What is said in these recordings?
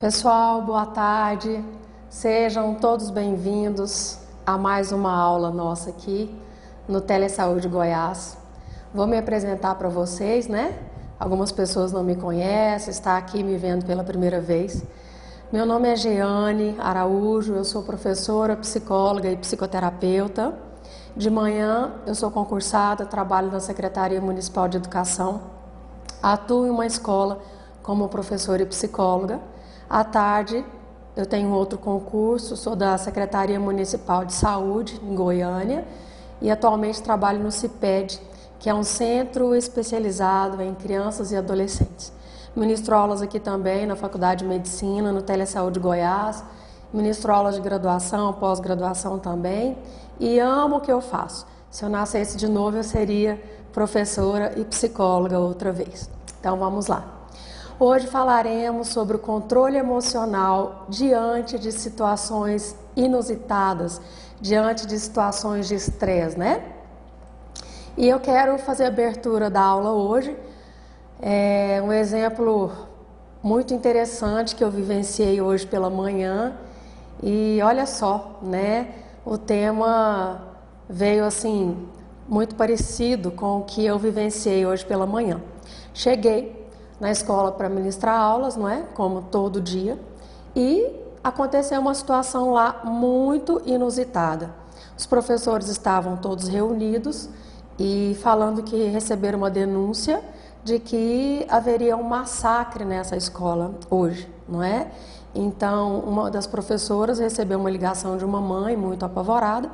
Pessoal, boa tarde. Sejam todos bem-vindos a mais uma aula nossa aqui no Telesaúde Goiás. Vou me apresentar para vocês, né? Algumas pessoas não me conhecem, está aqui me vendo pela primeira vez. Meu nome é Jeane Araújo, eu sou professora, psicóloga e psicoterapeuta. De manhã eu sou concursada, trabalho na Secretaria Municipal de Educação, atuo em uma escola como professora e psicóloga. À tarde, eu tenho outro concurso, sou da Secretaria Municipal de Saúde, em Goiânia, e atualmente trabalho no CIPED, que é um centro especializado em crianças e adolescentes. Ministro aulas aqui também na Faculdade de Medicina, no Telesaúde Goiás, ministro aulas de graduação, pós-graduação também, e amo o que eu faço. Se eu nascesse de novo, eu seria professora e psicóloga outra vez. Então, vamos lá. Hoje falaremos sobre o controle emocional diante de situações inusitadas, diante de situações de estresse, né? E eu quero fazer a abertura da aula hoje. Um exemplo muito interessante que eu vivenciei hoje pela manhã. E olha só, né? O tema veio assim, muito parecido com o que eu vivenciei hoje pela manhã. Cheguei na escola para ministrar aulas, não é? Como todo dia. E aconteceu uma situação lá muito inusitada. Os professores estavam todos reunidos e falando que receberam uma denúncia de que haveria um massacre nessa escola hoje, não é? Então, uma das professoras recebeu uma ligação de uma mãe muito apavorada,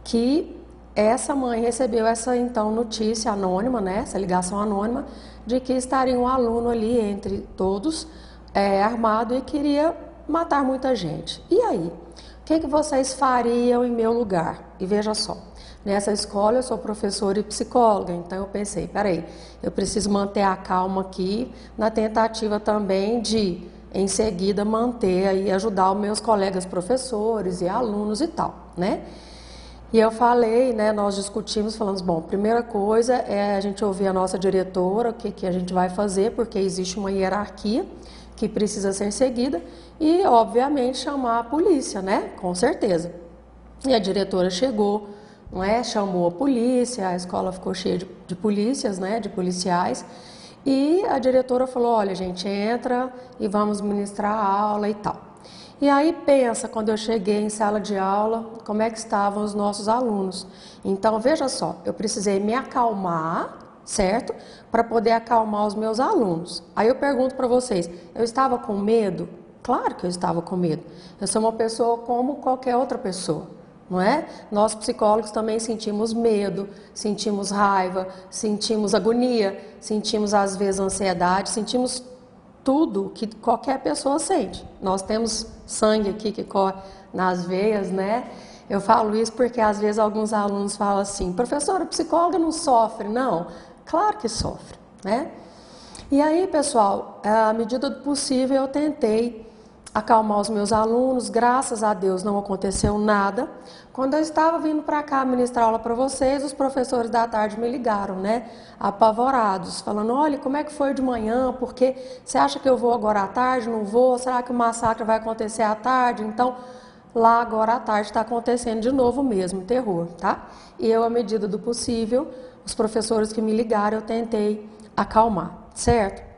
que essa mãe recebeu essa então notícia anônima, né? Essa ligação anônima, de que estaria um aluno ali entre todos, armado e queria matar muita gente. E aí? O que vocês fariam em meu lugar? E veja só, nessa escola eu sou professora e psicóloga, então eu pensei, peraí, eu preciso manter a calma aqui, na tentativa também de, em seguida, manter e ajudar os meus colegas professores e alunos e tal, né? E eu falei, né, nós discutimos, falamos, bom, primeira coisa é a gente ouvir a nossa diretora, o que a gente vai fazer, porque existe uma hierarquia que precisa ser seguida e, obviamente, chamar a polícia, né, com certeza. E a diretora chegou, não é, chamou a polícia, a escola ficou cheia de polícias, né, de policiais, e a diretora falou, olha, gente, entra e vamos ministrar a aula e tal. E aí pensa, quando eu cheguei em sala de aula, como é que estavam os nossos alunos. Então, veja só, eu precisei me acalmar, certo? Para poder acalmar os meus alunos. Aí eu pergunto para vocês, eu estava com medo? Claro que eu estava com medo. Eu sou uma pessoa como qualquer outra pessoa, não é? Nós psicólogos também sentimos medo, sentimos raiva, sentimos agonia, sentimos às vezes ansiedade, sentimos tudo que qualquer pessoa sente. Nós temos sangue aqui que corre nas veias, né? Eu falo isso porque às vezes alguns alunos falam assim, professora, psicóloga não sofre. Não, claro que sofre, né? E aí, pessoal, à medida do possível eu tentei acalmar os meus alunos, graças a Deus não aconteceu nada. Quando eu estava vindo para cá ministrar aula para vocês, os professores da tarde me ligaram, né, apavorados, falando, olha, como é que foi de manhã, porque você acha que eu vou agora à tarde, não vou, será que o massacre vai acontecer à tarde? Então, lá agora à tarde está acontecendo de novo mesmo, terror, tá? E eu, à medida do possível, os professores que me ligaram, eu tentei acalmar, certo?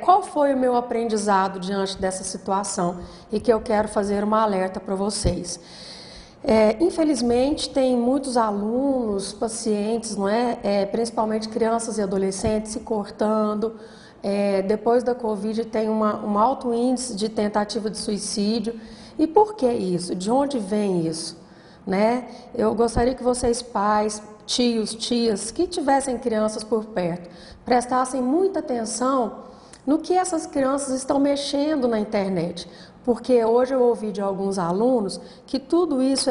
Qual foi o meu aprendizado diante dessa situação e que eu quero fazer uma alerta para vocês? Infelizmente, tem muitos alunos, pacientes, não é? Principalmente crianças e adolescentes se cortando. Depois da Covid tem um alto índice de tentativa de suicídio. E por que isso? De onde vem isso? Né? Eu gostaria que vocês, pais, tios, tias, que tivessem crianças por perto, prestassem muita atenção no que essas crianças estão mexendo na internet. Porque hoje eu ouvi de alguns alunos que tudo isso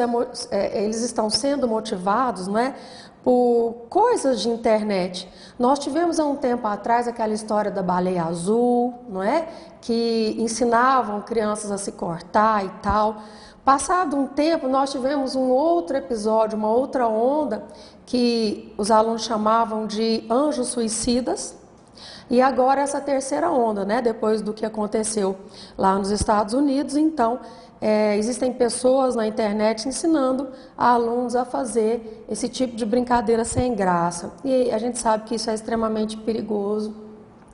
eles estão sendo motivados, não é, por coisas de internet. Nós tivemos há um tempo atrás aquela história da baleia azul, não é, que ensinavam crianças a se cortar e tal. Passado um tempo, nós tivemos um outro episódio, uma outra onda, que os alunos chamavam de anjos suicidas, E agora essa terceira onda, né? Depois do que aconteceu lá nos Estados Unidos, então existem pessoas na internet ensinando a alunos a fazer esse tipo de brincadeira sem graça. E a gente sabe que isso é extremamente perigoso.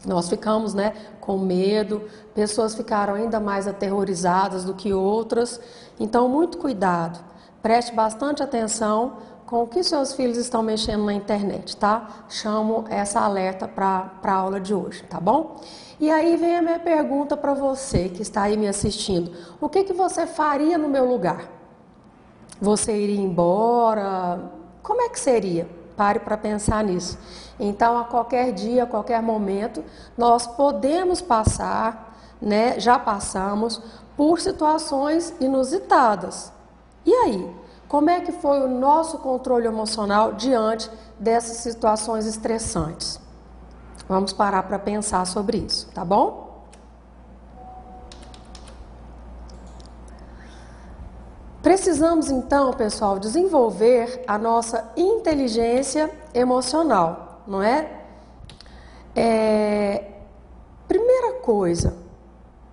Nós ficamos, né, com medo, pessoas ficaram ainda mais aterrorizadas do que outras. Então, muito cuidado, preste bastante atenção com o que seus filhos estão mexendo na internet, tá? Chamo essa alerta para a aula de hoje, tá bom? E aí vem a minha pergunta para você que está aí me assistindo. O que você faria no meu lugar? Você iria embora? Como é que seria? Pare para pensar nisso. Então, a qualquer dia, a qualquer momento, nós podemos passar, né, já passamos, por situações inusitadas. E aí? Como é que foi o nosso controle emocional diante dessas situações estressantes? Vamos parar para pensar sobre isso, tá bom? Precisamos então, pessoal, desenvolver a nossa inteligência emocional, não é? Primeira coisa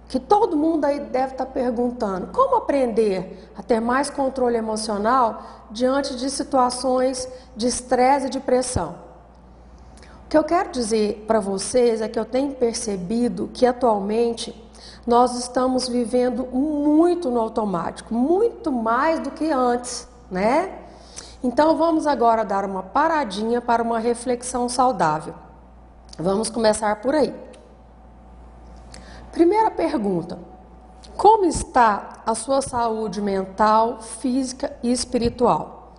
que todo mundo aí deve estar perguntando: como aprender a ter mais controle emocional diante de situações de estresse e de pressão? O que eu quero dizer para vocês é que eu tenho percebido que atualmente nós estamos vivendo muito no automático, muito mais do que antes, né? Então vamos agora dar uma paradinha para uma reflexão saudável. Vamos começar por aí. Primeira pergunta: como está a sua saúde mental, física e espiritual?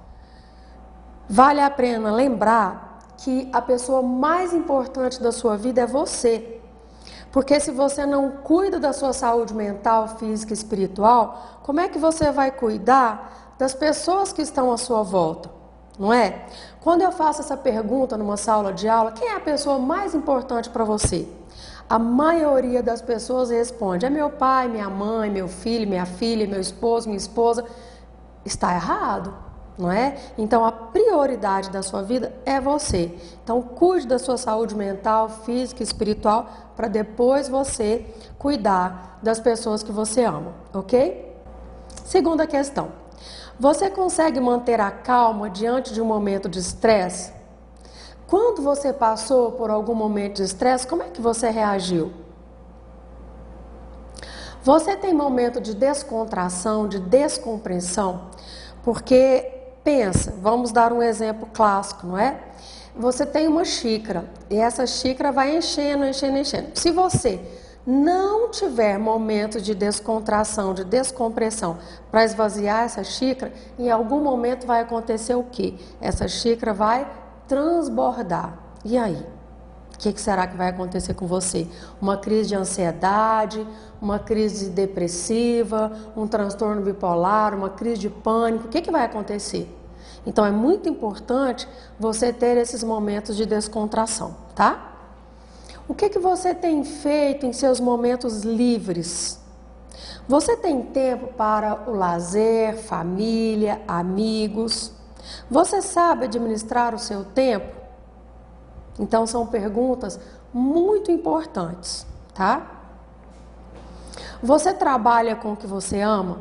Vale a pena lembrar que a pessoa mais importante da sua vida é você. Porque se você não cuida da sua saúde mental, física e espiritual, como é que você vai cuidar das pessoas que estão à sua volta? Não é? Quando eu faço essa pergunta numa sala de aula, quem é a pessoa mais importante para você? A maioria das pessoas responde: é meu pai, minha mãe, meu filho, minha filha, meu esposo, minha esposa. Está errado, não é? Então a prioridade da sua vida é você. Então cuide da sua saúde mental, física e espiritual para depois você cuidar das pessoas que você ama, ok? Segunda questão: você consegue manter a calma diante de um momento de estresse? Quando você passou por algum momento de estresse, como é que você reagiu? Você tem momento de descontração, de descompressão? Porque, pensa, vamos dar um exemplo clássico, não é? Você tem uma xícara e essa xícara vai enchendo, enchendo, enchendo. Se você não tiver momento de descontração, de descompressão para esvaziar essa xícara, em algum momento vai acontecer o quê? Essa xícara vai transbordar. E aí? O que será que vai acontecer com você? Uma crise de ansiedade, uma crise depressiva, um transtorno bipolar, uma crise de pânico? O que vai acontecer? Então é muito importante você ter esses momentos de descontração, tá? O que você tem feito em seus momentos livres? Você tem tempo para o lazer, família, amigos? Você sabe administrar o seu tempo? Então são perguntas muito importantes, tá? Você trabalha com o que você ama?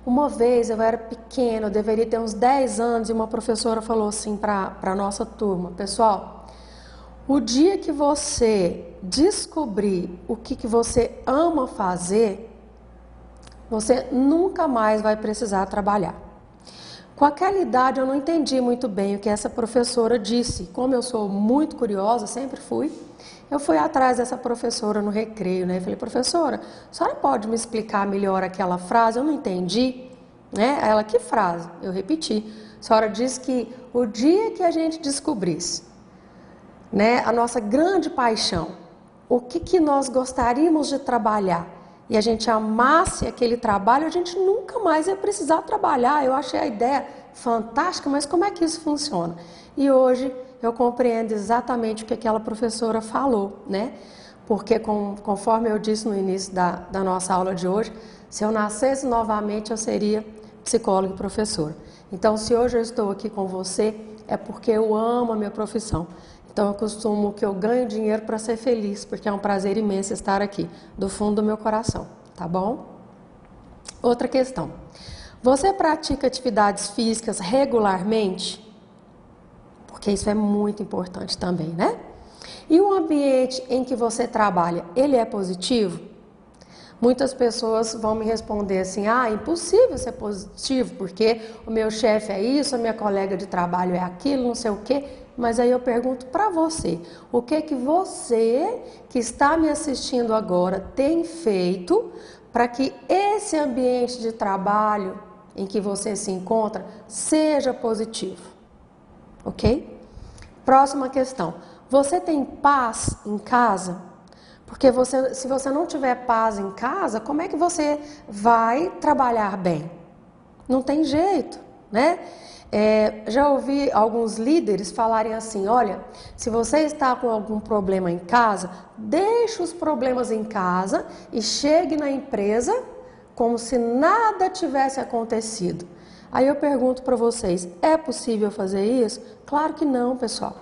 Uma vez eu era pequena, eu deveria ter uns 10 anos, e uma professora falou assim para a nossa turma: pessoal, o dia que você descobrir o que você ama fazer, você nunca mais vai precisar trabalhar. Com aquela idade eu não entendi muito bem o que essa professora disse. Como eu sou muito curiosa, sempre fui, eu fui atrás dessa professora no recreio, né? Eu falei: professora, a senhora pode me explicar melhor aquela frase? Eu não entendi, né? Ela: que frase? Eu repeti. A senhora disse que o dia que a gente descobrisse, né, a nossa grande paixão, o que nós gostaríamos de trabalhar, e a gente amasse aquele trabalho, a gente nunca mais ia precisar trabalhar. Eu achei a ideia fantástica, mas como é que isso funciona? E hoje eu compreendo exatamente o que aquela professora falou, né? Porque conforme eu disse no início da nossa aula de hoje, se eu nascesse novamente eu seria psicóloga e professora. Então, se hoje eu estou aqui com você, é porque eu amo a minha profissão. Então eu costumo que eu ganho dinheiro para ser feliz, porque é um prazer imenso estar aqui, do fundo do meu coração, tá bom? Outra questão. Você pratica atividades físicas regularmente? Porque isso é muito importante também, né? E o ambiente em que você trabalha, ele é positivo? Muitas pessoas vão me responder assim, impossível ser positivo, porque o meu chefe é isso, a minha colega de trabalho é aquilo, não sei o quê. Mas aí eu pergunto para você, o que você que está me assistindo agora tem feito para que esse ambiente de trabalho em que você se encontra seja positivo, ok? Próxima questão, você tem paz em casa? Porque se você não tiver paz em casa, como é que você vai trabalhar bem? Não tem jeito, né? Já ouvi alguns líderes falarem assim, olha, se você está com algum problema em casa, deixe os problemas em casa e chegue na empresa como se nada tivesse acontecido. Aí eu pergunto para vocês, é possível fazer isso? Claro que não, pessoal.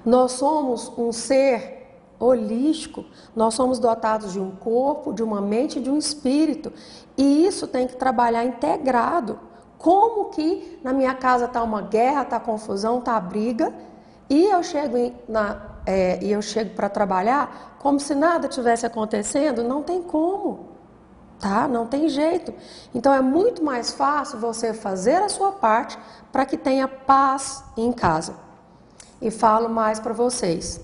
Nós somos um ser holístico, nós somos dotados de um corpo, de uma mente e de um espírito, e isso tem que trabalhar integrado. Como que na minha casa está uma guerra, está confusão, está briga, e eu chego para trabalhar como se nada tivesse acontecendo? Não tem como, tá? Não tem jeito. Então é muito mais fácil você fazer a sua parte para que tenha paz em casa. E falo mais para vocês.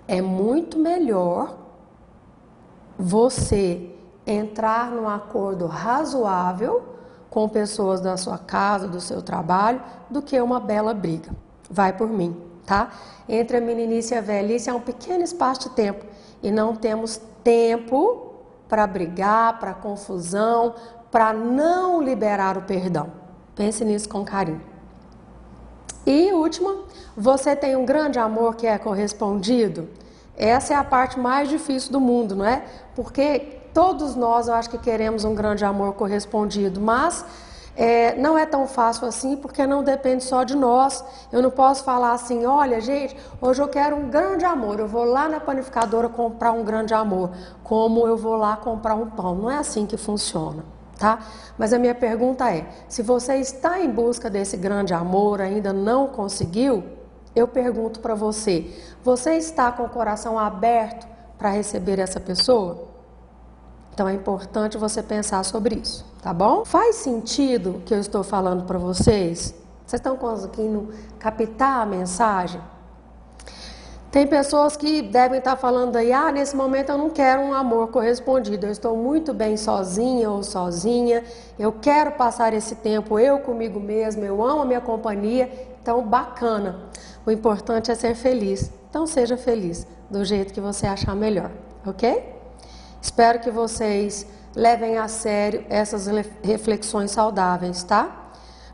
É muito melhor você entrar num acordo razoável com pessoas da sua casa, do seu trabalho, do que uma bela briga. Vai por mim, tá? Entre a meninice e a velhice é um pequeno espaço de tempo e não temos tempo para brigar, para confusão, para não liberar o perdão. Pense nisso com carinho. E última, você tem um grande amor que é correspondido? Essa é a parte mais difícil do mundo, não é? Porque todos nós, eu acho que queremos um grande amor correspondido, mas não é tão fácil assim, porque não depende só de nós. Eu não posso falar assim, olha gente, hoje eu quero um grande amor, eu vou lá na panificadora comprar um grande amor, como eu vou lá comprar um pão. Não é assim que funciona. Tá? Mas a minha pergunta é, se você está em busca desse grande amor, ainda não conseguiu, eu pergunto para você, você está com o coração aberto para receber essa pessoa? Então é importante você pensar sobre isso, tá bom? Faz sentido o que eu estou falando para vocês? Vocês estão conseguindo captar a mensagem? Tem pessoas que devem estar falando aí, nesse momento eu não quero um amor correspondido, eu estou muito bem sozinha ou sozinha, eu quero passar esse tempo eu comigo mesma, eu amo a minha companhia, então bacana. O importante é ser feliz, então seja feliz do jeito que você achar melhor, ok? Espero que vocês levem a sério essas reflexões saudáveis, tá?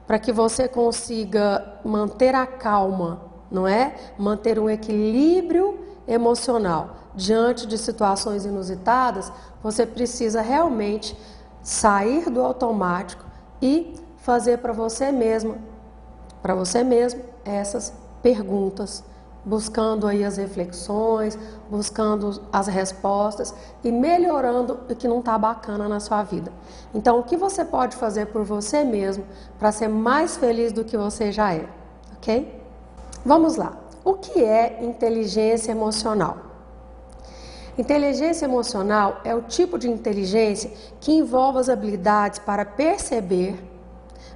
Para que você consiga manter a calma, não é? Manter um equilíbrio emocional. Diante de situações inusitadas, você precisa realmente sair do automático e fazer para você mesmo essas perguntas, buscando aí as reflexões, buscando as respostas e melhorando o que não está bacana na sua vida. Então, o que você pode fazer por você mesmo para ser mais feliz do que você já é, ok? Vamos lá. O que é inteligência emocional? Inteligência emocional é o tipo de inteligência que envolve as habilidades para perceber,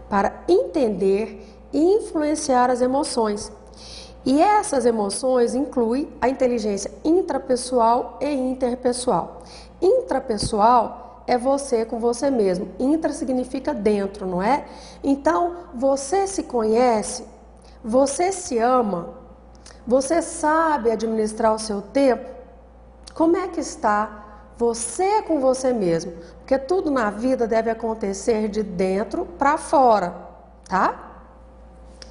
para entender e influenciar as emoções. E essas emoções incluem a inteligência intrapessoal e interpessoal. Intrapessoal é você com você mesmo. Intra significa dentro, não é? Então, você se conhece, você se ama, você sabe administrar o seu tempo. Como é que está você com você mesmo? Porque tudo na vida deve acontecer de dentro para fora, tá?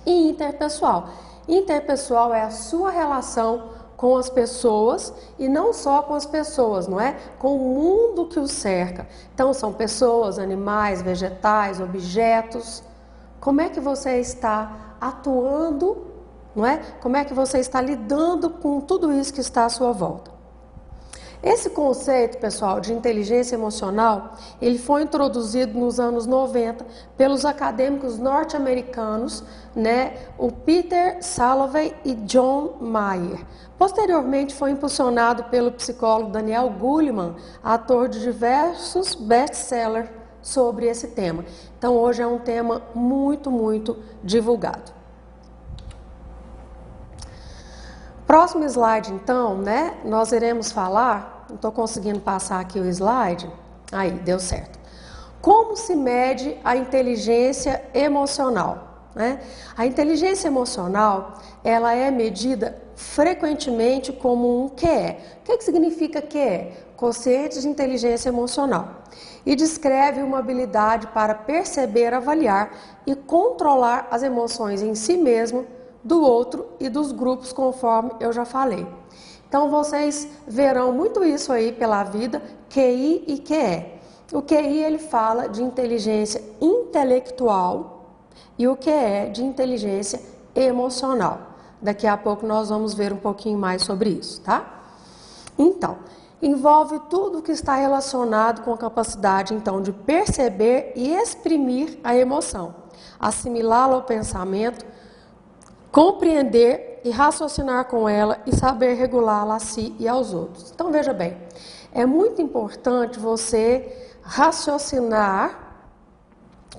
E interpessoal. Interpessoal é a sua relação com as pessoas e não só com as pessoas, não é? Com o mundo que os cerca. Então são pessoas, animais, vegetais, objetos. Como é que você está atuando não é? Como é que você está lidando com tudo isso que está à sua volta? Esse conceito, pessoal, de inteligência emocional, ele foi introduzido nos anos 90 pelos acadêmicos norte-americanos, né, o Peter Salovey e John Mayer. Posteriormente foi impulsionado pelo psicólogo Daniel Goleman, autor de diversos best-sellers sobre esse tema. Então hoje é um tema muito divulgado. Próximo slide, então, né? Nós iremos falar, não estou conseguindo passar aqui o slide, aí, deu certo. Como se mede a inteligência emocional, né? A inteligência emocional, ela é medida frequentemente como um QE. O que significa QE? Quociente de inteligência emocional. E descreve uma habilidade para perceber, avaliar e controlar as emoções em si mesmo, do outro e dos grupos, conforme eu já falei. Então, vocês verão muito isso aí pela vida, QI e QE. O QI, ele fala de inteligência intelectual e o QE de inteligência emocional. Daqui a pouco nós vamos ver um pouquinho mais sobre isso, tá? Então, envolve tudo que está relacionado com a capacidade, então, de perceber e exprimir a emoção, assimilá-la ao pensamento, compreender e raciocinar com ela e saber regulá-la a si e aos outros. Então, veja bem, é muito importante você raciocinar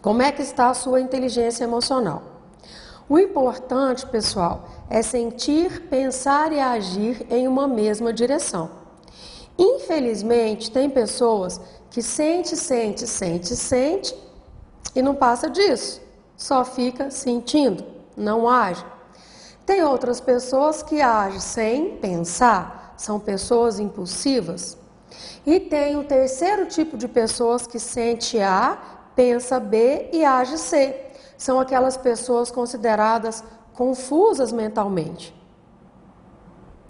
como é que está a sua inteligência emocional. O importante, pessoal, é sentir, pensar e agir em uma mesma direção. Infelizmente, tem pessoas que sente e não passa disso, só fica sentindo, não age. Tem outras pessoas que agem sem pensar, são pessoas impulsivas. E tem o terceiro tipo de pessoas que sente A, pensa B e age C. São aquelas pessoas consideradas confusas mentalmente.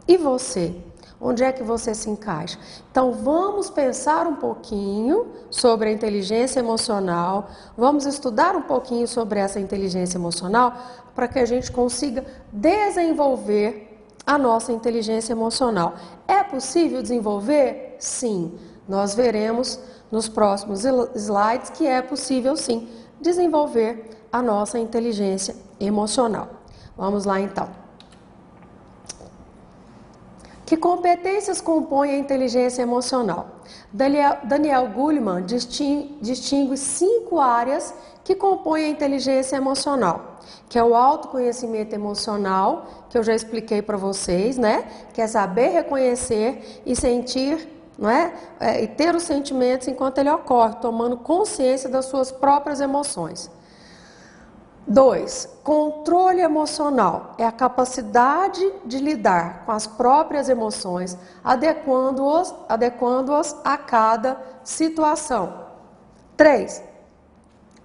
E você? Onde é que você se encaixa? Então, vamos pensar um pouquinho sobre a inteligência emocional, vamos estudar um pouquinho sobre essa inteligência emocional para que a gente consiga desenvolver a nossa inteligência emocional. É possível desenvolver? Sim. Nós veremos nos próximos slides que é possível, sim, desenvolver a nossa inteligência emocional. Vamos lá, então. Que competências compõem a inteligência emocional? Daniel Goleman distingue 5 áreas que compõem a inteligência emocional, que é o autoconhecimento emocional, que eu já expliquei para vocês, né? Que é saber reconhecer e sentir, não é? E ter os sentimentos enquanto ele ocorre, tomando consciência das suas próprias emoções. 2. Controle emocional é a capacidade de lidar com as próprias emoções, adequando-as a cada situação. 3.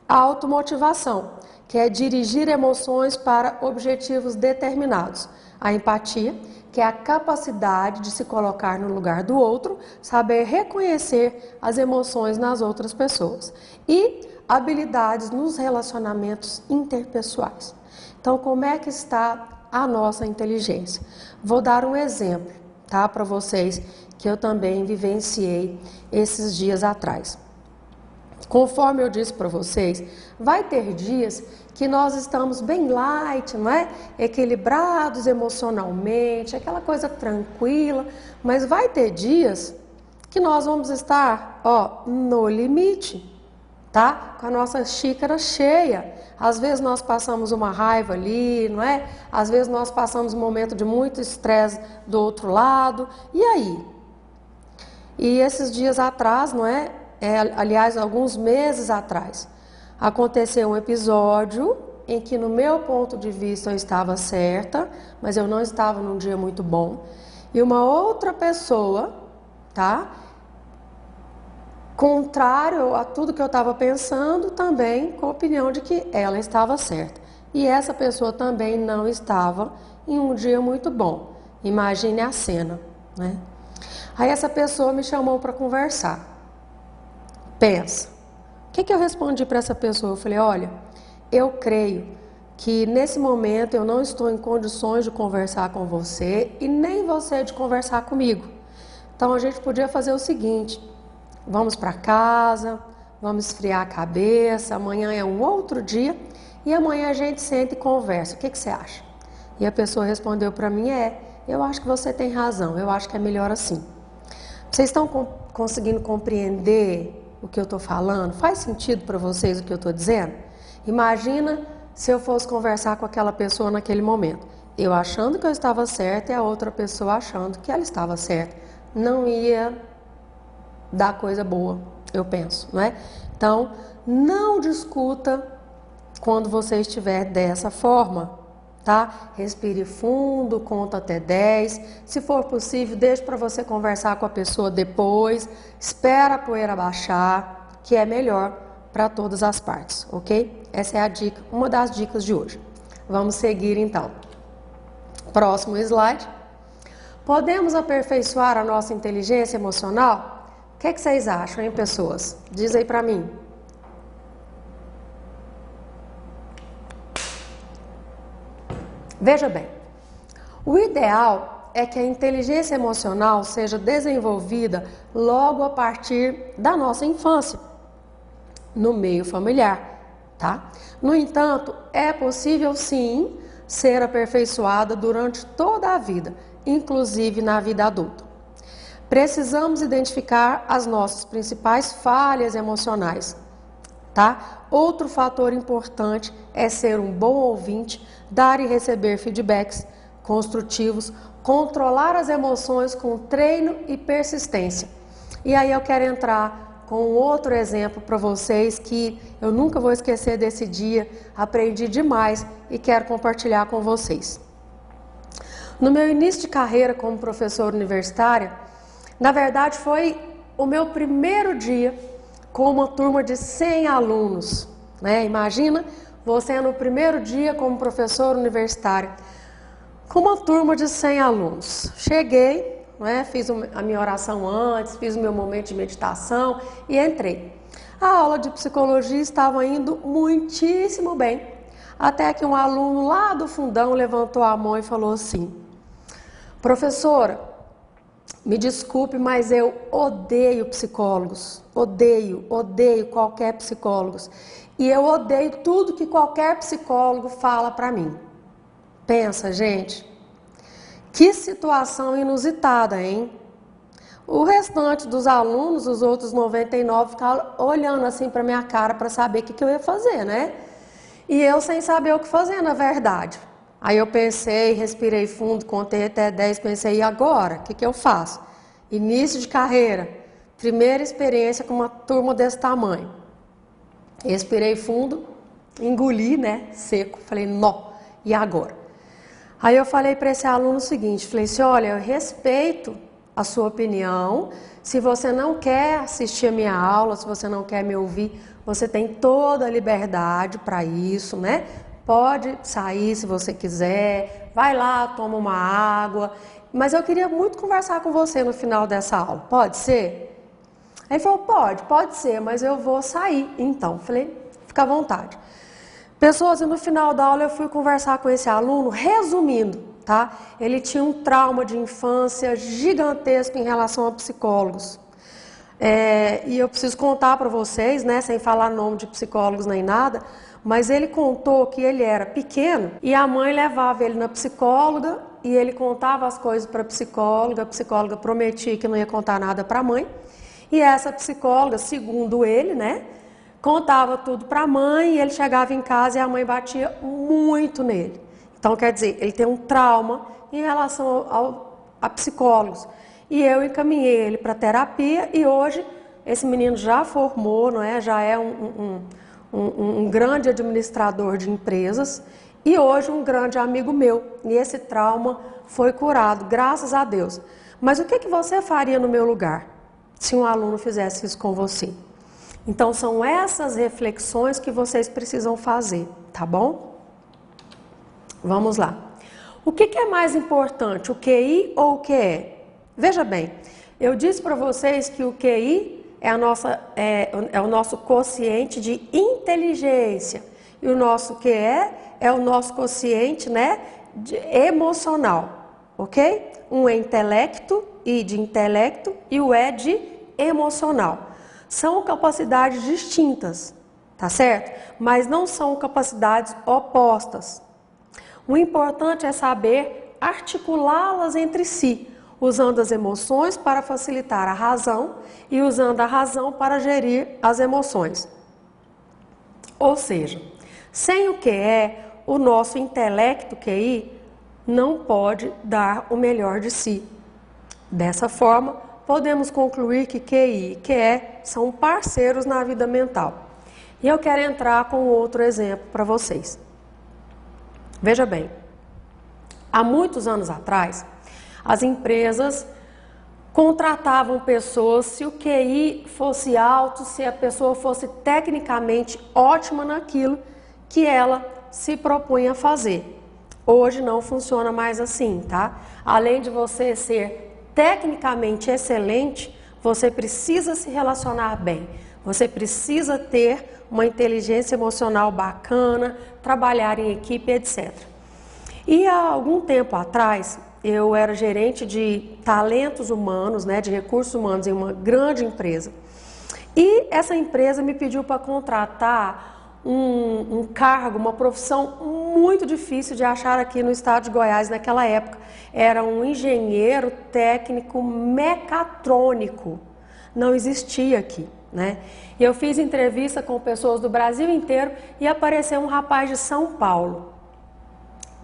Automotivação, que é dirigir emoções para objetivos determinados. A empatia, que é a capacidade de se colocar no lugar do outro, saber reconhecer as emoções nas outras pessoas. E habilidades nos relacionamentos interpessoais. Então, como é que está a nossa inteligência? Vou dar um exemplo, tá, para vocês, que eu também vivenciei esses dias atrás. Conforme eu disse para vocês, vai ter dias que nós estamos bem light, não é? Equilibrados emocionalmente, aquela coisa tranquila, mas vai ter dias que nós vamos estar, no limite. Tá? Com a nossa xícara cheia. Às vezes nós passamos uma raiva ali, não é? Às vezes nós passamos um momento de muito estresse do outro lado. E aí? E esses dias atrás, não é? Aliás, alguns meses atrás, aconteceu um episódio em que, no meu ponto de vista, eu estava certa, mas eu não estava num dia muito bom. E uma outra pessoa, tá? Contrário a tudo que eu estava pensando, também com a opinião de que ela estava certa. E essa pessoa também não estava em um dia muito bom. Imagine a cena, né? Aí essa pessoa me chamou para conversar. Pensa. O que eu respondi para essa pessoa? Eu falei, olha, eu creio que nesse momento eu não estou em condições de conversar com você e nem você de conversar comigo. Então a gente podia fazer o seguinte: vamos para casa, vamos esfriar a cabeça, amanhã é um outro dia e amanhã a gente senta e conversa. O que você acha? E a pessoa respondeu para mim: eu acho que você tem razão, eu acho que é melhor assim. Vocês estão conseguindo compreender o que eu estou falando? Faz sentido para vocês o que eu estou dizendo? Imagina se eu fosse conversar com aquela pessoa naquele momento. Eu achando que eu estava certa e a outra pessoa achando que ela estava certa. Não ia dar coisa boa, eu penso, não é? Então, não discuta quando você estiver dessa forma, tá? Respire fundo, conta até 10. Se for possível, deixe para você conversar com a pessoa depois. Espera a poeira baixar, que é melhor para todas as partes, ok? Essa é a dica, uma das dicas de hoje. Vamos seguir então. Próximo slide. Podemos aperfeiçoar a nossa inteligência emocional? O que vocês acham, hein, pessoas? Diz aí para mim. Veja bem, o ideal é que a inteligência emocional seja desenvolvida logo a partir da nossa infância, no meio familiar, tá? No entanto, é possível sim ser aperfeiçoada durante toda a vida, inclusive na vida adulta. Precisamos identificar as nossas principais falhas emocionais, tá? Outro fator importante é ser um bom ouvinte, dar e receber feedbacks construtivos, controlar as emoções com treino e persistência. E aí eu quero entrar com outro exemplo para vocês que eu nunca vou esquecer desse dia, aprendi demais e quero compartilhar com vocês. No meu início de carreira como professora universitária, na verdade foi o meu primeiro dia com uma turma de 100 alunos, né? Imagina você no primeiro dia como professor universitário, com uma turma de 100 alunos. Cheguei, né? Fiz a minha oração antes, fiz o meu momento de meditação e entrei. A aula de psicologia estava indo muitíssimo bem, até que um aluno lá do fundão levantou a mão e falou assim: professora, me desculpe, mas eu odeio psicólogos, odeio qualquer psicólogo. E eu odeio tudo que qualquer psicólogo fala para mim. Pensa, gente, que situação inusitada, hein? O restante dos alunos, os outros 99, ficaram olhando assim para minha cara para saber o que eu ia fazer, né? E eu sem saber o que fazer, na verdade. Aí eu pensei, respirei fundo, contei até 10, pensei, e agora? O que eu faço? Início de carreira, primeira experiência com uma turma desse tamanho. Respirei fundo, engoli, né, seco, falei, nó, e agora? Aí eu falei para esse aluno o seguinte, falei assim, olha, eu respeito a sua opinião, se você não quer assistir a minha aula, se você não quer me ouvir, você tem toda a liberdade para isso, né? Pode sair se você quiser, vai lá, toma uma água, mas eu queria muito conversar com você no final dessa aula, pode ser? Aí ele falou, pode ser, mas eu vou sair. Então, falei, fica à vontade. Pessoas, e no final da aula eu fui conversar com esse aluno, resumindo, tá? Ele tinha um trauma de infância gigantesco em relação a psicólogos. E eu preciso contar para vocês, né, sem falar nome de psicólogos nem nada, mas ele contou que ele era pequeno e a mãe levava ele na psicóloga e ele contava as coisas para a psicóloga prometia que não ia contar nada para a mãe. E essa psicóloga, segundo ele, né, contava tudo para a mãe e ele chegava em casa e a mãe batia muito nele. Então, quer dizer, ele tem um trauma em relação a psicólogos. E eu encaminhei ele para terapia e hoje esse menino já formou, não é? Já é um grande administrador de empresas e hoje um grande amigo meu. E esse trauma foi curado, graças a Deus. Mas o que você faria no meu lugar se um aluno fizesse isso com você? Então são essas reflexões que vocês precisam fazer, tá bom? Vamos lá. O que é mais importante, o QI ou o QE? Veja bem, eu disse para vocês que o QI é o nosso quociente de inteligência e o nosso QE é o nosso quociente, né, emocional, ok? Um é intelecto, I de intelecto, e o E de emocional. São capacidades distintas, tá certo? Mas não são capacidades opostas. O importante é saber articulá-las entre si, usando as emoções para facilitar a razão e usando a razão para gerir as emoções. Ou seja, sem o QE, o nosso intelecto QI não pode dar o melhor de si. Dessa forma, podemos concluir que QI e QE são parceiros na vida mental. E eu quero entrar com outro exemplo para vocês. Veja bem, há muitos anos atrás, as empresas contratavam pessoas se o QI fosse alto, se a pessoa fosse tecnicamente ótima naquilo que ela se propunha a fazer. Hoje não funciona mais assim, tá? Além de você ser tecnicamente excelente, você precisa se relacionar bem. Você precisa ter uma inteligência emocional bacana, trabalhar em equipe, etc. E há algum tempo atrás, eu era gerente de talentos humanos, né, de recursos humanos em uma grande empresa. E essa empresa me pediu para contratar um cargo, uma profissão muito difícil de achar aqui no estado de Goiás naquela época. Era um engenheiro técnico mecatrônico. Não existia aqui, né? E eu fiz entrevista com pessoas do Brasil inteiro e apareceu um rapaz de São Paulo.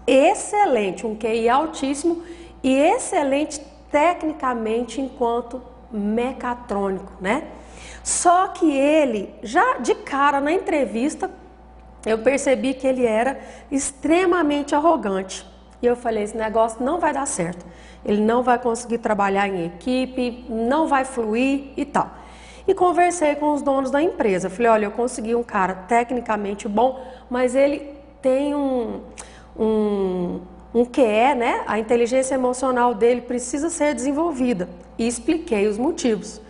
Excelente, um QI altíssimo e excelente tecnicamente enquanto mecatrônico, né? Só que ele, já de cara na entrevista, eu percebi que ele era extremamente arrogante. E eu falei, esse negócio não vai dar certo. Ele não vai conseguir trabalhar em equipe, não vai fluir e tal. E conversei com os donos da empresa. Falei, olha, eu consegui um cara tecnicamente bom, mas ele tem um QE, né? A inteligência emocional dele precisa ser desenvolvida. E expliquei os motivos.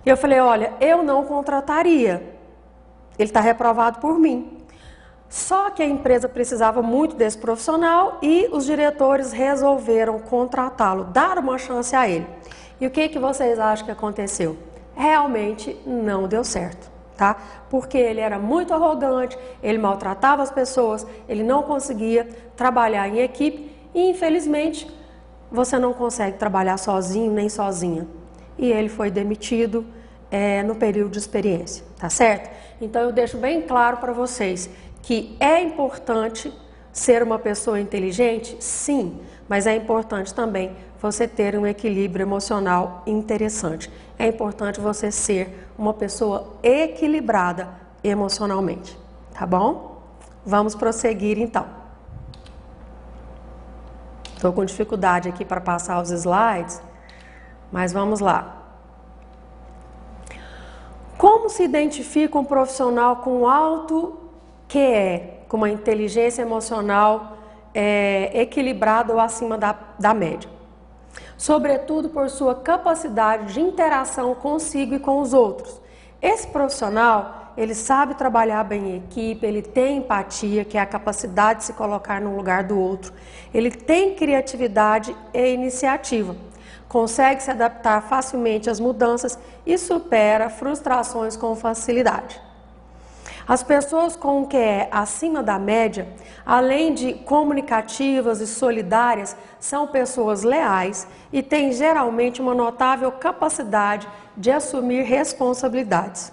E eu falei, olha, eu não contrataria. Ele está reprovado por mim. Só que a empresa precisava muito desse profissional e os diretores resolveram contratá-lo, dar uma chance a ele. E o que vocês acham que aconteceu? Realmente não deu certo, tá? Porque ele era muito arrogante, ele maltratava as pessoas, ele não conseguia trabalhar em equipe e, infelizmente, você não consegue trabalhar sozinho nem sozinha. E ele foi demitido no período de experiência, tá certo? Então eu deixo bem claro para vocês que é importante ser uma pessoa inteligente, sim, mas é importante também você ter um equilíbrio emocional interessante. É importante você ser uma pessoa equilibrada emocionalmente, tá bom? Vamos prosseguir então. Estou com dificuldade aqui para passar os slides, mas vamos lá. Como se identifica um profissional com alto QE, com uma inteligência emocional equilibrada ou acima da média? Sobretudo por sua capacidade de interação consigo e com os outros. Esse profissional, ele sabe trabalhar bem em equipe, ele tem empatia, que é a capacidade de se colocar no lugar do outro. Ele tem criatividade e iniciativa. Consegue se adaptar facilmente às mudanças e supera frustrações com facilidade. As pessoas com QE acima da média, além de comunicativas e solidárias, são pessoas leais e têm geralmente uma notável capacidade de assumir responsabilidades.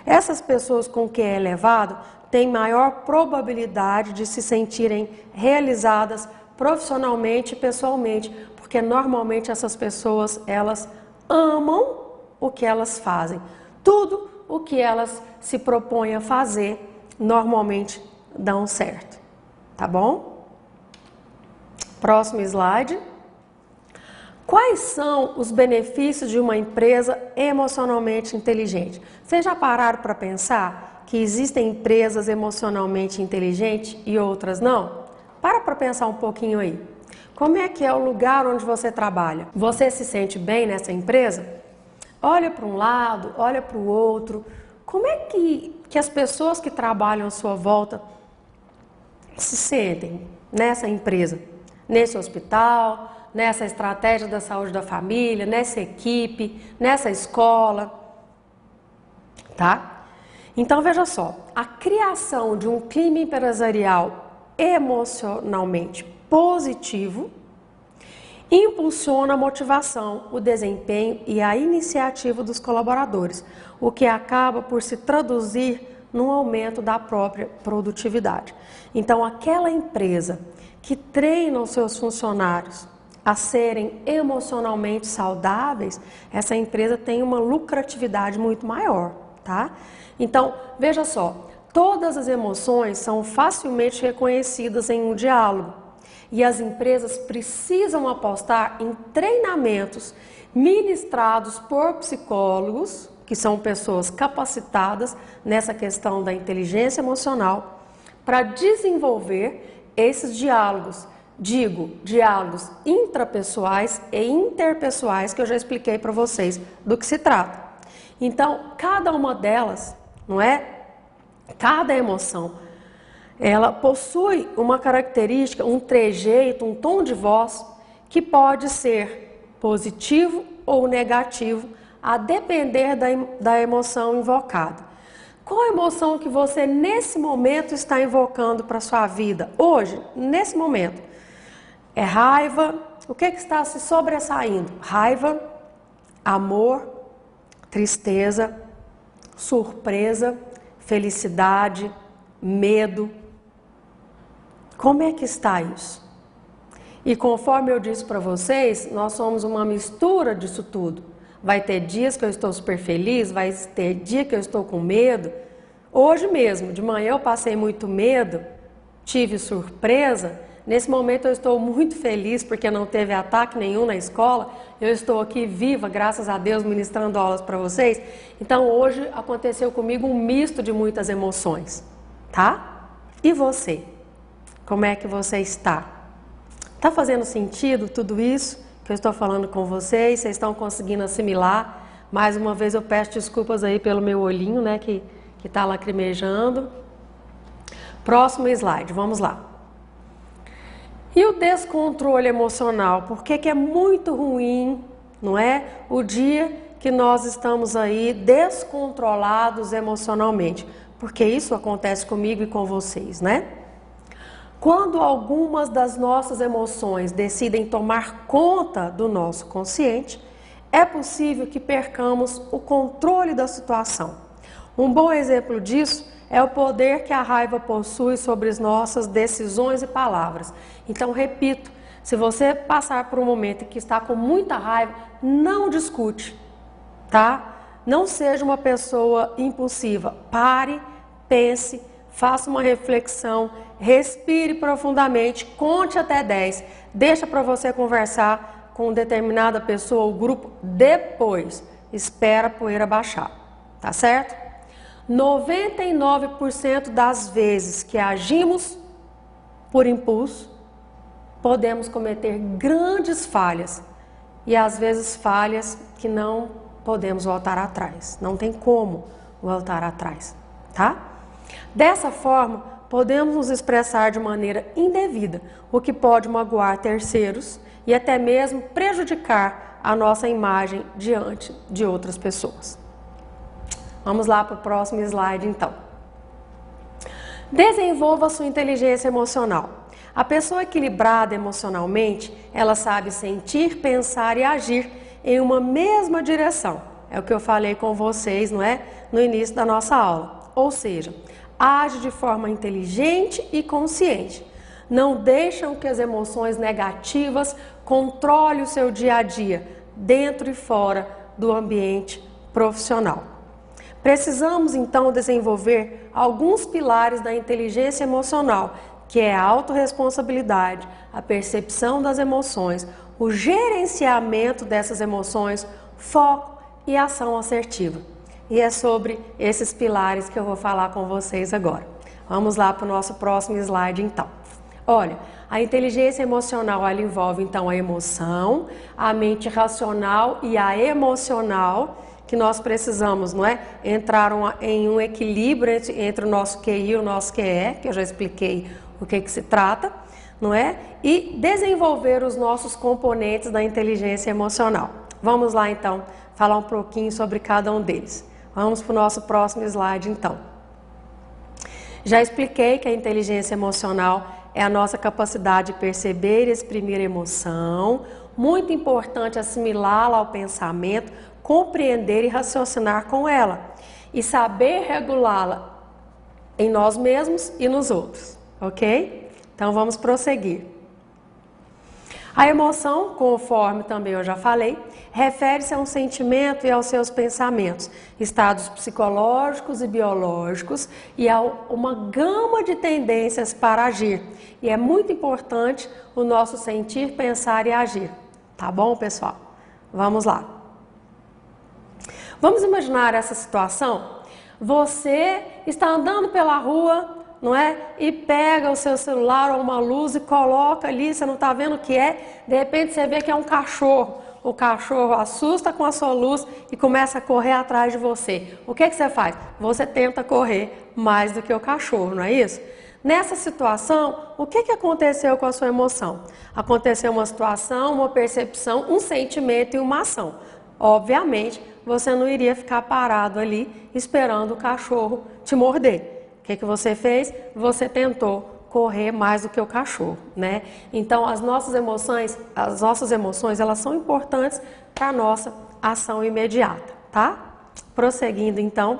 Essas pessoas com QE elevado têm maior probabilidade de se sentirem realizadas profissionalmente e pessoalmente, porque normalmente essas pessoas, elas amam o que elas fazem. Tudo o que elas se propõem a fazer, normalmente dão certo. Tá bom? Próximo slide. Quais são os benefícios de uma empresa emocionalmente inteligente? Vocês já pararam para pensar que existem empresas emocionalmente inteligentes e outras não? Para pensar um pouquinho aí. Como é que é o lugar onde você trabalha? Você se sente bem nessa empresa? Olha para um lado, olha para o outro. Como é que as pessoas que trabalham à sua volta se sentem nessa empresa, nesse hospital, nessa estratégia da saúde da família, nessa equipe, nessa escola, tá? Então veja só, a criação de um clima empresarial emocionalmente positivo impulsiona a motivação, o desempenho e a iniciativa dos colaboradores, o que acaba por se traduzir num aumento da própria produtividade. Então, aquela empresa que treina os seus funcionários a serem emocionalmente saudáveis, essa empresa tem uma lucratividade muito maior, tá? Então, veja só, todas as emoções são facilmente reconhecidas em um diálogo. E as empresas precisam apostar em treinamentos ministrados por psicólogos, que são pessoas capacitadas nessa questão da inteligência emocional, para desenvolver esses diálogos. Digo, diálogos intrapessoais e interpessoais, que eu já expliquei para vocês do que se trata. Então, cada uma delas, não é? Cada emoção, ela possui uma característica, um trejeito, um tom de voz que pode ser positivo ou negativo, a depender da emoção invocada. Qual a emoção que você nesse momento está invocando para a sua vida? Hoje, nesse momento. É raiva? O que está se sobressaindo? Raiva, amor, tristeza, surpresa, felicidade, medo. Como é que está isso? E conforme eu disse para vocês, nós somos uma mistura disso tudo. Vai ter dias que eu estou super feliz, vai ter dia que eu estou com medo. Hoje mesmo, de manhã eu passei muito medo, tive surpresa. Nesse momento eu estou muito feliz porque não teve ataque nenhum na escola. Eu estou aqui viva, graças a Deus, ministrando aulas para vocês. Então hoje aconteceu comigo um misto de muitas emoções, tá? E você? Como é que você está? Está fazendo sentido tudo isso que eu estou falando com vocês? Vocês estão conseguindo assimilar? Mais uma vez eu peço desculpas aí pelo meu olhinho, né, que está lacrimejando. Próximo slide, vamos lá. E o descontrole emocional? Por que é muito ruim, não é? O dia que nós estamos aí descontrolados emocionalmente. Porque isso acontece comigo e com vocês, né? Quando algumas das nossas emoções decidem tomar conta do nosso consciente, é possível que percamos o controle da situação. Um bom exemplo disso é o poder que a raiva possui sobre as nossas decisões e palavras. Então, repito, se você passar por um momento em que está com muita raiva, não discute, tá? Não seja uma pessoa impulsiva. Pare, pense, faça uma reflexão, respire profundamente, conte até 10. Deixa para você conversar com determinada pessoa ou grupo depois. Espera a poeira baixar, tá certo? 99% das vezes que agimos por impulso, podemos cometer grandes falhas e às vezes falhas que não podemos voltar atrás, não tem como voltar atrás, tá? Dessa forma, podemos nos expressar de maneira indevida, o que pode magoar terceiros e até mesmo prejudicar a nossa imagem diante de outras pessoas. Vamos lá para o próximo slide, então. Desenvolva sua inteligência emocional. A pessoa equilibrada emocionalmente, ela sabe sentir, pensar e agir em uma mesma direção. É o que eu falei com vocês, não é? No início da nossa aula. Ou seja, age de forma inteligente e consciente. Não deixam que as emoções negativas controlem o seu dia a dia, dentro e fora do ambiente profissional. Precisamos, então, desenvolver alguns pilares da inteligência emocional, que é a autorresponsabilidade, a percepção das emoções, o gerenciamento dessas emoções, foco e ação assertiva. E é sobre esses pilares que eu vou falar com vocês agora. Vamos lá para o nosso próximo slide, então. Olha, a inteligência emocional, ela envolve, então, a emoção, a mente racional e a emocional, que nós precisamos, não é? Entrar em um equilíbrio entre o nosso QI e o nosso QE, que eu já expliquei o que se trata, não é? E desenvolver os nossos componentes da inteligência emocional. Vamos lá então falar um pouquinho sobre cada um deles. Vamos para o nosso próximo slide então. Já expliquei que a inteligência emocional é a nossa capacidade de perceber e exprimir emoção, muito importante assimilá-la ao pensamento, compreender e raciocinar com ela e saber regulá-la em nós mesmos e nos outros, ok? Então vamos prosseguir. A emoção, conforme também eu já falei, refere-se a um sentimento e aos seus pensamentos, estados psicológicos e biológicos e a uma gama de tendências para agir. E é muito importante o nosso sentir, pensar e agir. Tá bom, pessoal? Vamos lá. Vamos imaginar essa situação? Você está andando pela rua, não é? E pega o seu celular ou uma luz e coloca ali, você não está vendo o que é, de repente você vê que é um cachorro. O cachorro assusta com a sua luz e começa a correr atrás de você. O que você faz? Você tenta correr mais do que o cachorro, não é isso? Nessa situação, o que aconteceu com a sua emoção? Aconteceu uma situação, uma percepção, um sentimento e uma ação. Obviamente, você não iria ficar parado ali esperando o cachorro te morder. O que você fez? Você tentou correr mais do que o cachorro, né? Então, as nossas emoções, elas são importantes para a nossa ação imediata, tá? Prosseguindo, então,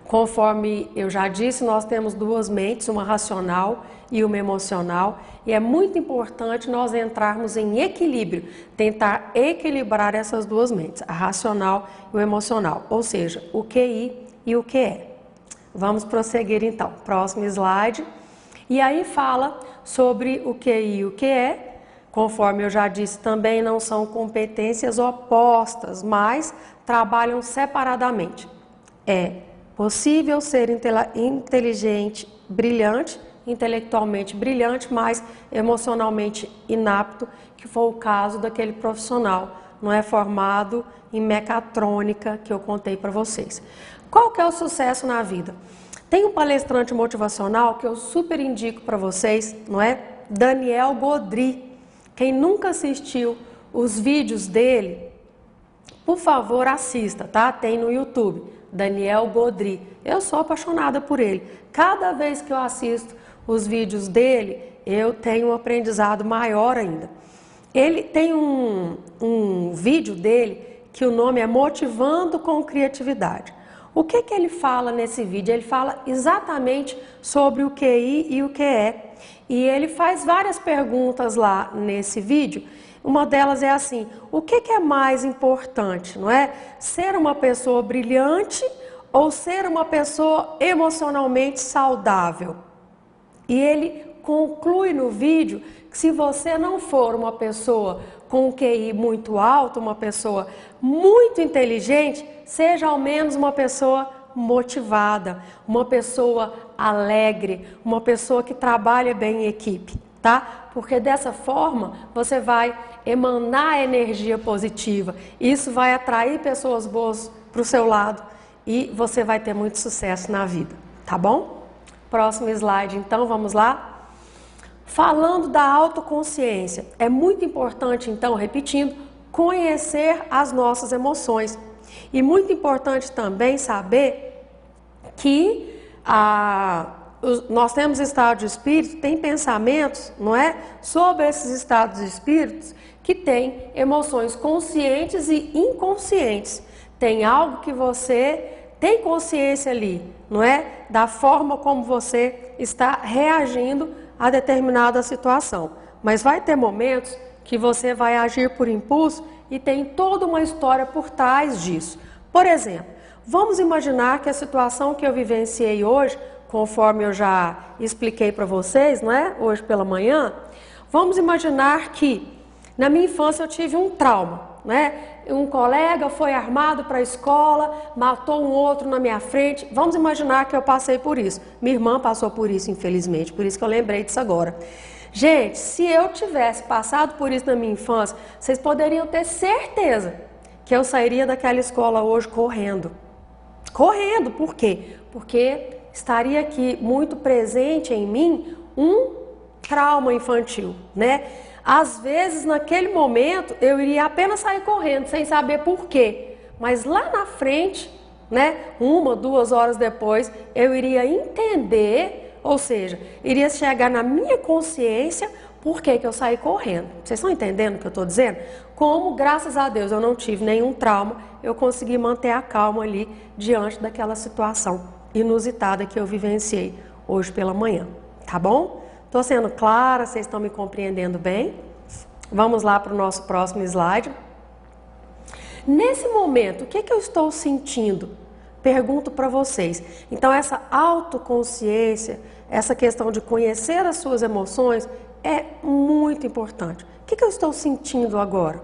conforme eu já disse, nós temos duas mentes, uma racional e uma emocional, e é muito importante nós entrarmos em equilíbrio, tentar equilibrar essas duas mentes, a racional e o emocional, ou seja, o QI e o QE. Vamos prosseguir então, próximo slide. E aí fala sobre o QI e o QE, conforme eu já disse, também não são competências opostas, mas trabalham separadamente. É possível ser inteligente, brilhante, intelectualmente brilhante, mas emocionalmente inapto, que foi o caso daquele profissional, não é formado em mecatrônica que eu contei para vocês. Qual que é o sucesso na vida? Tem um palestrante motivacional que eu super indico para vocês, não é? Daniel Godry. Quem nunca assistiu os vídeos dele, por favor assista, tá? Tem no YouTube, Daniel Godry. Eu sou apaixonada por ele. Cada vez que eu assisto os vídeos dele, eu tenho um aprendizado maior ainda. Ele tem um vídeo dele que o nome é Motivando com Criatividade. O que ele fala nesse vídeo? Ele fala exatamente sobre o QI e o QE. E ele faz várias perguntas lá nesse vídeo. Uma delas é assim: o que é mais importante, não é? Ser uma pessoa brilhante ou ser uma pessoa emocionalmente saudável? E ele conclui no vídeo que se você não for uma pessoa com um QI muito alto, uma pessoa muito inteligente, seja ao menos uma pessoa motivada, uma pessoa alegre, uma pessoa que trabalha bem em equipe, tá? Porque dessa forma você vai emanar energia positiva, isso vai atrair pessoas boas para o seu lado e você vai ter muito sucesso na vida, tá bom? Próximo slide, então, vamos lá. Falando da autoconsciência, é muito importante, então, repetindo, conhecer as nossas emoções. E muito importante também saber que nós temos estado de espírito, tem pensamentos, não é? Sobre esses estados de espíritos que têm emoções conscientes e inconscientes. Tem algo que você tem consciência ali, não é? Da forma como você está reagindo a determinada situação. Mas vai ter momentos que você vai agir por impulso e tem toda uma história por trás disso. Por exemplo, vamos imaginar que a situação que eu vivenciei hoje, conforme eu já expliquei para vocês, não é? Hoje pela manhã, vamos imaginar que na minha infância eu tive um trauma, né? Um colega foi armado para a escola, matou um outro na minha frente. Vamos imaginar que eu passei por isso. Minha irmã passou por isso, infelizmente, por isso que eu lembrei disso agora. Gente, se eu tivesse passado por isso na minha infância, vocês poderiam ter certeza que eu sairia daquela escola hoje correndo. Correndo, por quê? Porque estaria aqui muito presente em mim um trauma infantil, né? Às vezes, naquele momento, eu iria apenas sair correndo, sem saber por quê. Mas lá na frente, né, 1, 2 horas depois, eu iria entender, ou seja, iria chegar na minha consciência por que eu saí correndo. Vocês estão entendendo o que eu estou dizendo? Como, graças a Deus, eu não tive nenhum trauma, eu consegui manter a calma ali diante daquela situação inusitada que eu vivenciei hoje pela manhã. Tá bom? Estou sendo clara? Vocês estão me compreendendo bem? Vamos lá para o nosso próximo slide. Nesse momento, o que eu estou sentindo? Pergunto para vocês. Então, essa autoconsciência, essa questão de conhecer as suas emoções é muito importante. O que eu estou sentindo agora?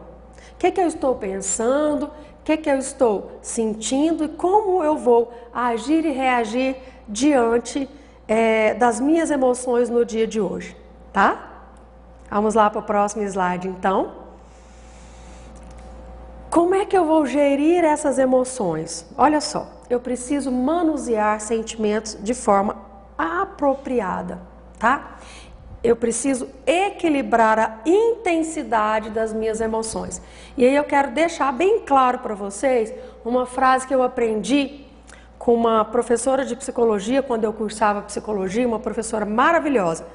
O que eu estou pensando? O que eu estou sentindo? E como eu vou agir e reagir diante das minhas emoções no dia de hoje, tá? Vamos lá para o próximo slide, então. Como é que eu vou gerir essas emoções? Olha só, eu preciso manusear sentimentos de forma apropriada, tá? Eu preciso equilibrar a intensidade das minhas emoções. E aí eu quero deixar bem claro para vocês uma frase que eu aprendi com uma professora de psicologia, quando eu cursava psicologia, uma professora maravilhosa.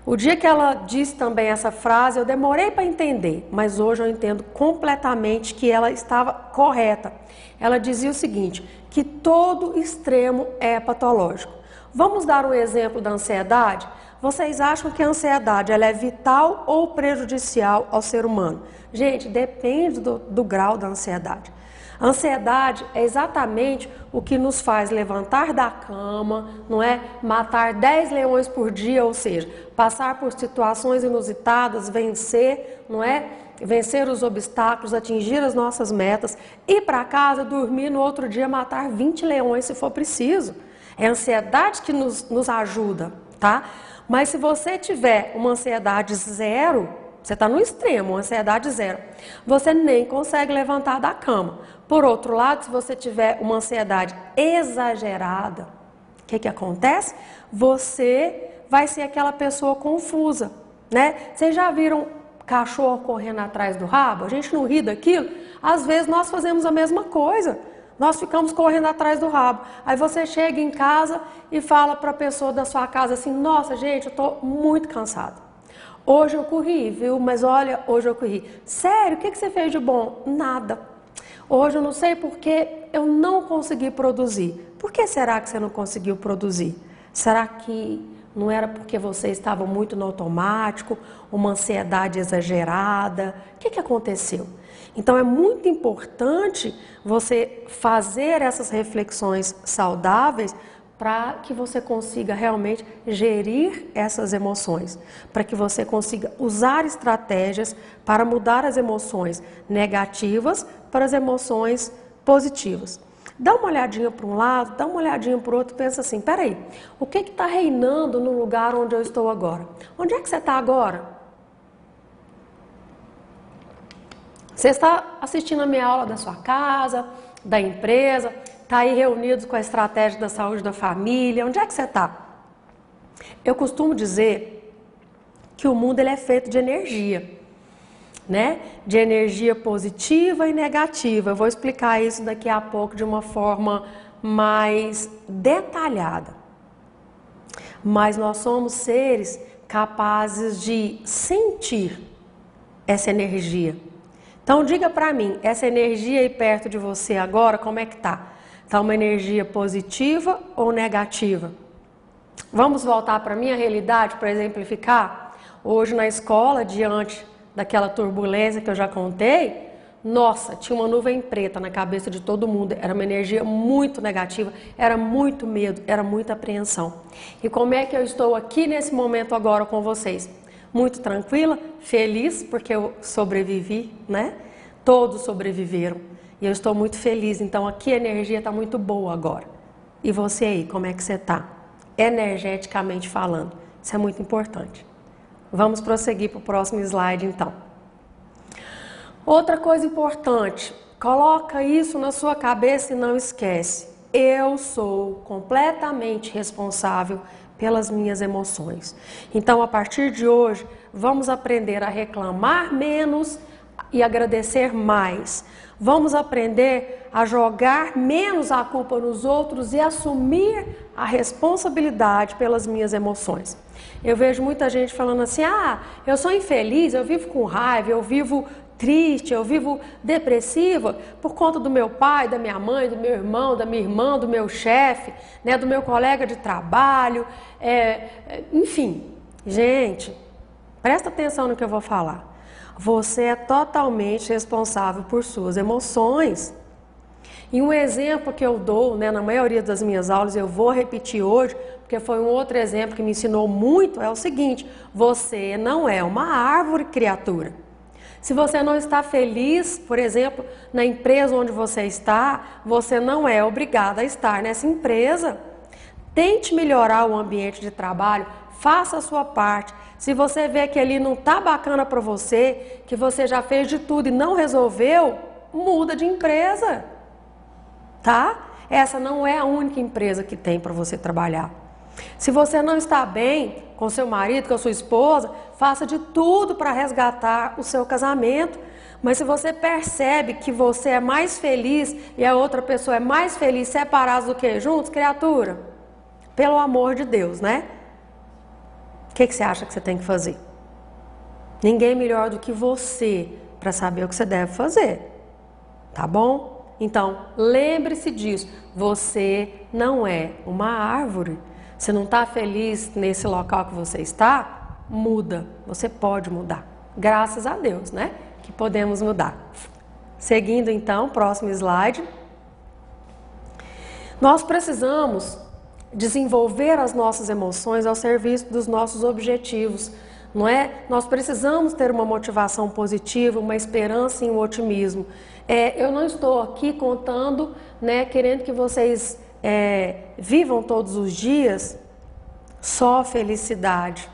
O dia que ela disse também essa frase, eu demorei para entender, mas hoje eu entendo completamente que ela estava correta. Ela dizia o seguinte, que todo extremo é patológico. Vamos dar um exemplo da ansiedade? Vocês acham que a ansiedade ela é vital ou prejudicial ao ser humano? Gente, depende do grau da ansiedade. A ansiedade é exatamente o que nos faz levantar da cama, não é? Matar 10 leões por dia, ou seja, passar por situações inusitadas, vencer, não é? Vencer os obstáculos, atingir as nossas metas, ir para casa, dormir no outro dia, matar 20 leões se for preciso. É a ansiedade que nos ajuda, tá? Mas se você tiver uma ansiedade zero, você está no extremo, uma ansiedade zero, você nem consegue levantar da cama. Por outro lado, se você tiver uma ansiedade exagerada, o que acontece? Você vai ser aquela pessoa confusa, né? Vocês já viram cachorro correndo atrás do rabo? A gente não ri daquilo? Às vezes nós fazemos a mesma coisa. Nós ficamos correndo atrás do rabo. Aí você chega em casa e fala para a pessoa da sua casa assim, nossa, gente, eu estou muito cansado. Hoje eu corri, viu? Mas olha, hoje eu corri. Sério, o que você fez de bom? Nada. Hoje eu não sei porque eu não consegui produzir. Por que será que você não conseguiu produzir? Será que não era porque você estava muito no automático, uma ansiedade exagerada? O que aconteceu? Então é muito importante você fazer essas reflexões saudáveis para que você consiga realmente gerir essas emoções, para que você consiga usar estratégias para mudar as emoções negativas para as emoções positivas. Dá uma olhadinha para um lado, dá uma olhadinha para o outro e pensa assim, peraí, o que está reinando no lugar onde eu estou agora? Onde é que você está agora? Você está assistindo a minha aula da sua casa, da empresa, está aí reunidos com a estratégia da saúde da família, onde é que você está? Eu costumo dizer que o mundo ele é feito de energia, né? De energia positiva e negativa. Eu vou explicar isso daqui a pouco de uma forma mais detalhada. Mas nós somos seres capazes de sentir essa energia. Então diga para mim, essa energia aí perto de você agora, como é que tá? Tá uma energia positiva ou negativa? Vamos voltar para a minha realidade para exemplificar? Hoje na escola, diante daquela turbulência que eu já contei, nossa, tinha uma nuvem preta na cabeça de todo mundo, era uma energia muito negativa, era muito medo, era muita apreensão. E como é que eu estou aqui nesse momento agora com vocês? Muito tranquila, feliz, porque eu sobrevivi, né? Todos sobreviveram. E eu estou muito feliz, então aqui a energia está muito boa agora. E você aí, como é que você está? Energeticamente falando. Isso é muito importante. Vamos prosseguir para o próximo slide, então. Outra coisa importante, coloca isso na sua cabeça e não esquece. eu sou completamente responsável pelas minhas emoções. Então, a partir de hoje, vamos aprender a reclamar menos e agradecer mais. Vamos aprender a jogar menos a culpa nos outros e assumir a responsabilidade pelas minhas emoções. Eu vejo muita gente falando assim, eu sou infeliz, eu vivo com raiva, eu vivo triste, eu vivo depressiva por conta do meu pai, da minha mãe, do meu irmão, da minha irmã, do meu chefe, né, do meu colega de trabalho, enfim. Gente, presta atenção no que eu vou falar. Você é totalmente responsável por suas emoções. E um exemplo que eu dou, né, na maioria das minhas aulas, eu vou repetir hoje, porque foi um outro exemplo que me ensinou muito, é o seguinte: você não é uma árvore, criatura. Se você não está feliz, por exemplo, na empresa onde você está, você não é obrigado a estar nessa empresa. Tente melhorar o ambiente de trabalho, faça a sua parte. Se você vê que ali não está bacana para você, que você já fez de tudo e não resolveu, muda de empresa, tá? Essa não é a única empresa que tem para você trabalhar. Se você não está bem com seu marido, com a sua esposa, faça de tudo para resgatar o seu casamento. Mas se você percebe que você é mais feliz e a outra pessoa é mais feliz separados do que juntos, criatura, pelo amor de Deus, né? O que você acha que você tem que fazer? Ninguém melhor do que você para saber o que você deve fazer, tá bom? Então, lembre-se disso, você não é uma árvore. Você não está feliz nesse local que você está? Muda, você pode mudar. Graças a Deus, né? Que podemos mudar. Seguindo então, próximo slide. Nós precisamos desenvolver as nossas emoções ao serviço dos nossos objetivos, não é? Nós precisamos ter uma motivação positiva, uma esperança e um otimismo. Eu não estou aqui contando, né, querendo que vocês vivam todos os dias só felicidade,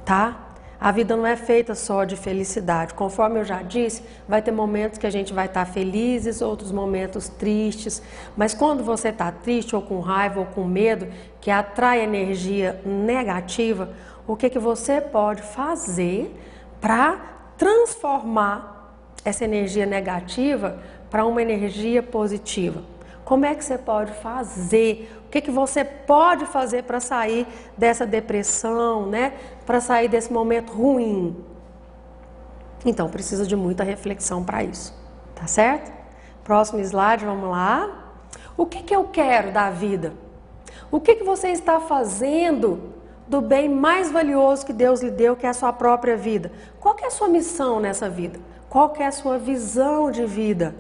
tá? A vida não é feita só de felicidade. Conforme eu já disse, vai ter momentos que a gente vai estar felizes, outros momentos tristes. Mas quando você está triste ou com raiva ou com medo, que atrai energia negativa, o que você pode fazer para transformar essa energia negativa para uma energia positiva? Como é que você pode fazer? O que você pode fazer para sair dessa depressão, né? Para sair desse momento ruim? Então, precisa de muita reflexão para isso, tá certo? Próximo slide, vamos lá. O que eu quero da vida? O que você está fazendo do bem mais valioso que Deus lhe deu, que é a sua própria vida? Qual que é a sua missão nessa vida? Qual que é a sua visão de vida?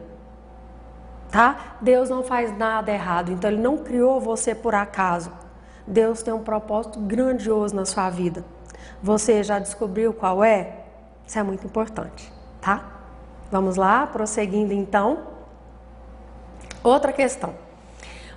Tá? Deus não faz nada errado, então Ele não criou você por acaso. Deus tem um propósito grandioso na sua vida. Você já descobriu qual é? Isso é muito importante, tá? Vamos lá, prosseguindo então. Outra questão.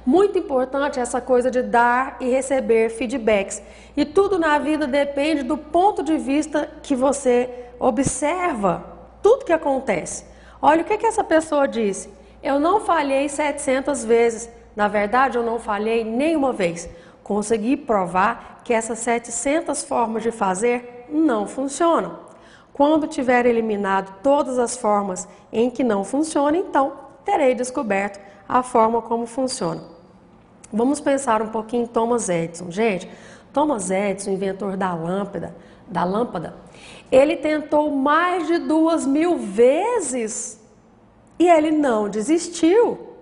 Muito importante essa coisa de dar e receber feedbacks. E tudo na vida depende do ponto de vista que você observa tudo que acontece. Olha o que essa pessoa disse. Eu não falhei 700 vezes. Na verdade, eu não falhei nenhuma vez. Consegui provar que essas 700 formas de fazer não funcionam. Quando tiver eliminado todas as formas em que não funciona, então terei descoberto a forma como funciona. Vamos pensar um pouquinho em Thomas Edison. Gente, Thomas Edison, inventor da lâmpada, ele tentou mais de 2.000 vezes e ele não desistiu,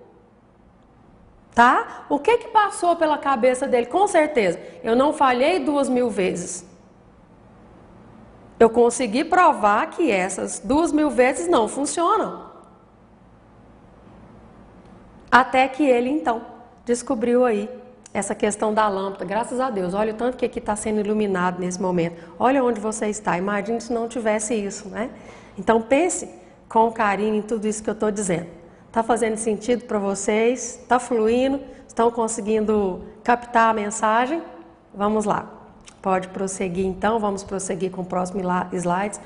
tá? O que passou pela cabeça dele? Com certeza, eu não falhei 2.000 vezes. Eu consegui provar que essas 2.000 vezes não funcionam. Até que ele, então, descobriu aí essa questão da lâmpada. Graças a Deus, olha o tanto que aqui está sendo iluminado nesse momento. Olha onde você está, imagine se não tivesse isso, né? Então pense com carinho em tudo isso que eu estou dizendo. Está fazendo sentido para vocês? Está fluindo? Estão conseguindo captar a mensagem? Vamos lá. Pode prosseguir então, vamos prosseguir com o próximo slide.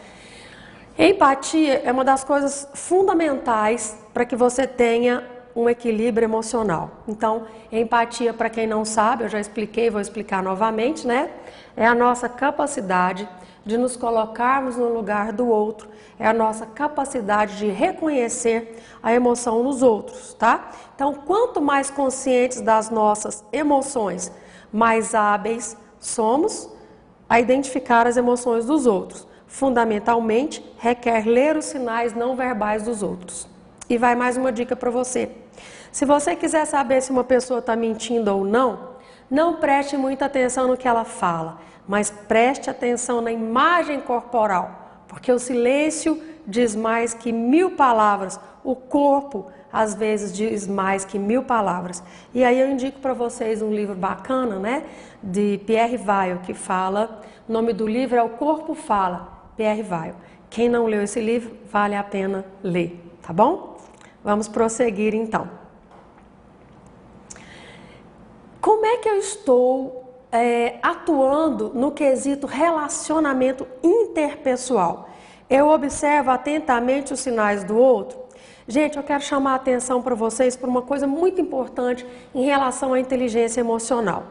Empatia é uma das coisas fundamentais para que você tenha um equilíbrio emocional. Então, empatia, para quem não sabe, eu já expliquei, vou explicar novamente, né? É a nossa capacidade de nos colocarmos no lugar do outro, é a nossa capacidade de reconhecer a emoção nos outros, tá? Então, quanto mais conscientes das nossas emoções, mais hábeis somos a identificar as emoções dos outros. Fundamentalmente, requer ler os sinais não verbais dos outros. E vai mais uma dica para você. Se você quiser saber se uma pessoa está mentindo ou não, não preste muita atenção no que ela fala, mas preste atenção na imagem corporal, porque o silêncio diz mais que 1000 palavras, o corpo às vezes diz mais que 1000 palavras. E aí eu indico para vocês um livro bacana, né, de Pierre Weil, que fala, o nome do livro é O Corpo Fala, Pierre Weil. Quem não leu esse livro, vale a pena ler, tá bom? Vamos prosseguir então. Como é que eu estou atuando no quesito relacionamento interpessoal? Eu observo atentamente os sinais do outro? Gente, eu quero chamar a atenção para vocês por uma coisa muito importante em relação à inteligência emocional.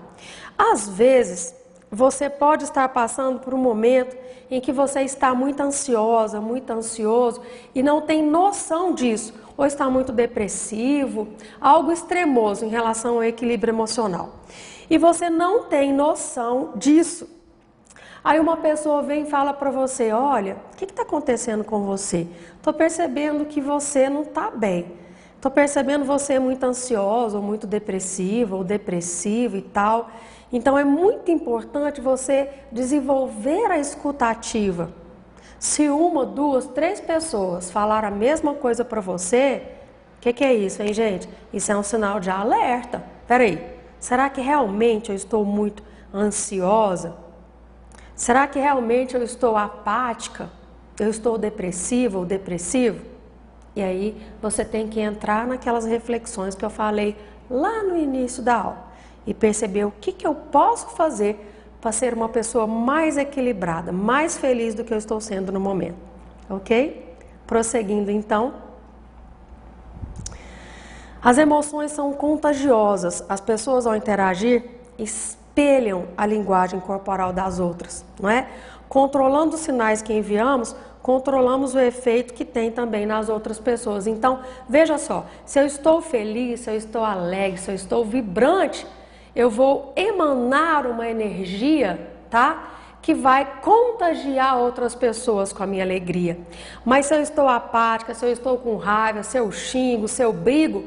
Às vezes, você pode estar passando por um momento em que você está muito ansiosa, muito ansioso e não tem noção disso, ou está muito depressivo, algo extremoso em relação ao equilíbrio emocional. E você não tem noção disso. Aí uma pessoa vem e fala para você, olha, o que está acontecendo com você? Estou percebendo que você não está bem. Estou percebendo você muito ansioso, ou muito depressivo, ou depressivo e tal. Então é muito importante você desenvolver a escuta ativa. Se 1, 2, 3 pessoas falar a mesma coisa para você, o que é isso, hein, gente? Isso é um sinal de alerta. Peraí, será que realmente eu estou muito ansiosa? Será que realmente eu estou apática? Eu estou depressiva ou depressivo? E aí você tem que entrar naquelas reflexões que eu falei lá no início da aula e perceber o que eu posso fazer para ser uma pessoa mais equilibrada, mais feliz do que eu estou sendo no momento. Ok? Prosseguindo então. As emoções são contagiosas. As pessoas, ao interagir, espelham a linguagem corporal das outras, não é? Controlando os sinais que enviamos, controlamos o efeito que tem também nas outras pessoas. Então, veja só, se eu estou feliz, se eu estou alegre, se eu estou vibrante, eu vou emanar uma energia, tá? Que vai contagiar outras pessoas com a minha alegria. Mas se eu estou apática, se eu estou com raiva, se eu xingo, se eu brigo,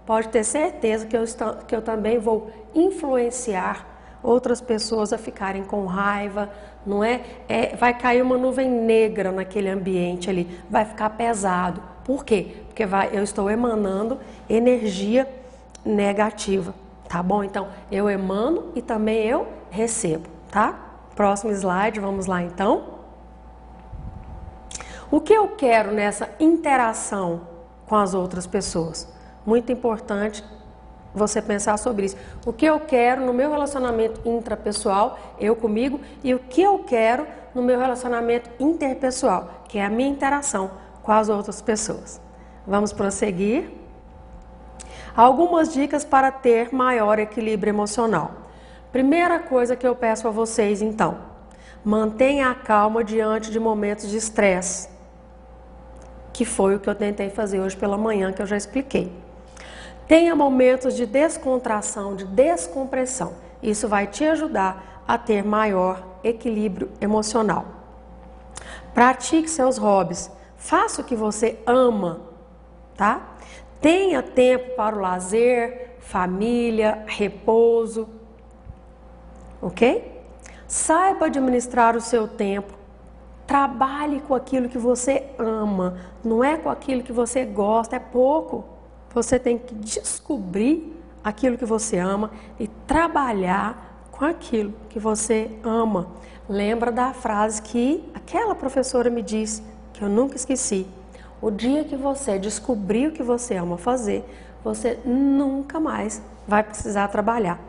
pode ter certeza que eu também vou influenciar outras pessoas a ficarem com raiva, não é? Vai cair uma nuvem negra naquele ambiente ali, vai ficar pesado. Por quê? Porque eu estou emanando energia negativa, tá bom? Então, eu emano e também eu recebo, tá? Próximo slide, vamos lá então. O que eu quero nessa interação com as outras pessoas? Muito importante você pensar sobre isso. O que eu quero no meu relacionamento intrapessoal, eu comigo, e o que eu quero no meu relacionamento interpessoal, que é a minha interação com as outras pessoas. Vamos prosseguir. Algumas dicas para ter maior equilíbrio emocional. Primeira coisa que eu peço a vocês, então, mantenha a calma diante de momentos de estresse, que foi o que eu tentei fazer hoje pela manhã, que eu já expliquei. Tenha momentos de descontração, de descompressão. Isso vai te ajudar a ter maior equilíbrio emocional. Pratique seus hobbies. Faça o que você ama, tá? Tenha tempo para o lazer, família, repouso, ok? Saiba administrar o seu tempo. Trabalhe com aquilo que você ama, não é com aquilo que você gosta, é pouco. Você tem que descobrir aquilo que você ama e trabalhar com aquilo que você ama. Lembra da frase que aquela professora me disse, que eu nunca esqueci. O dia que você descobrir o que você ama fazer, você nunca mais vai precisar trabalhar.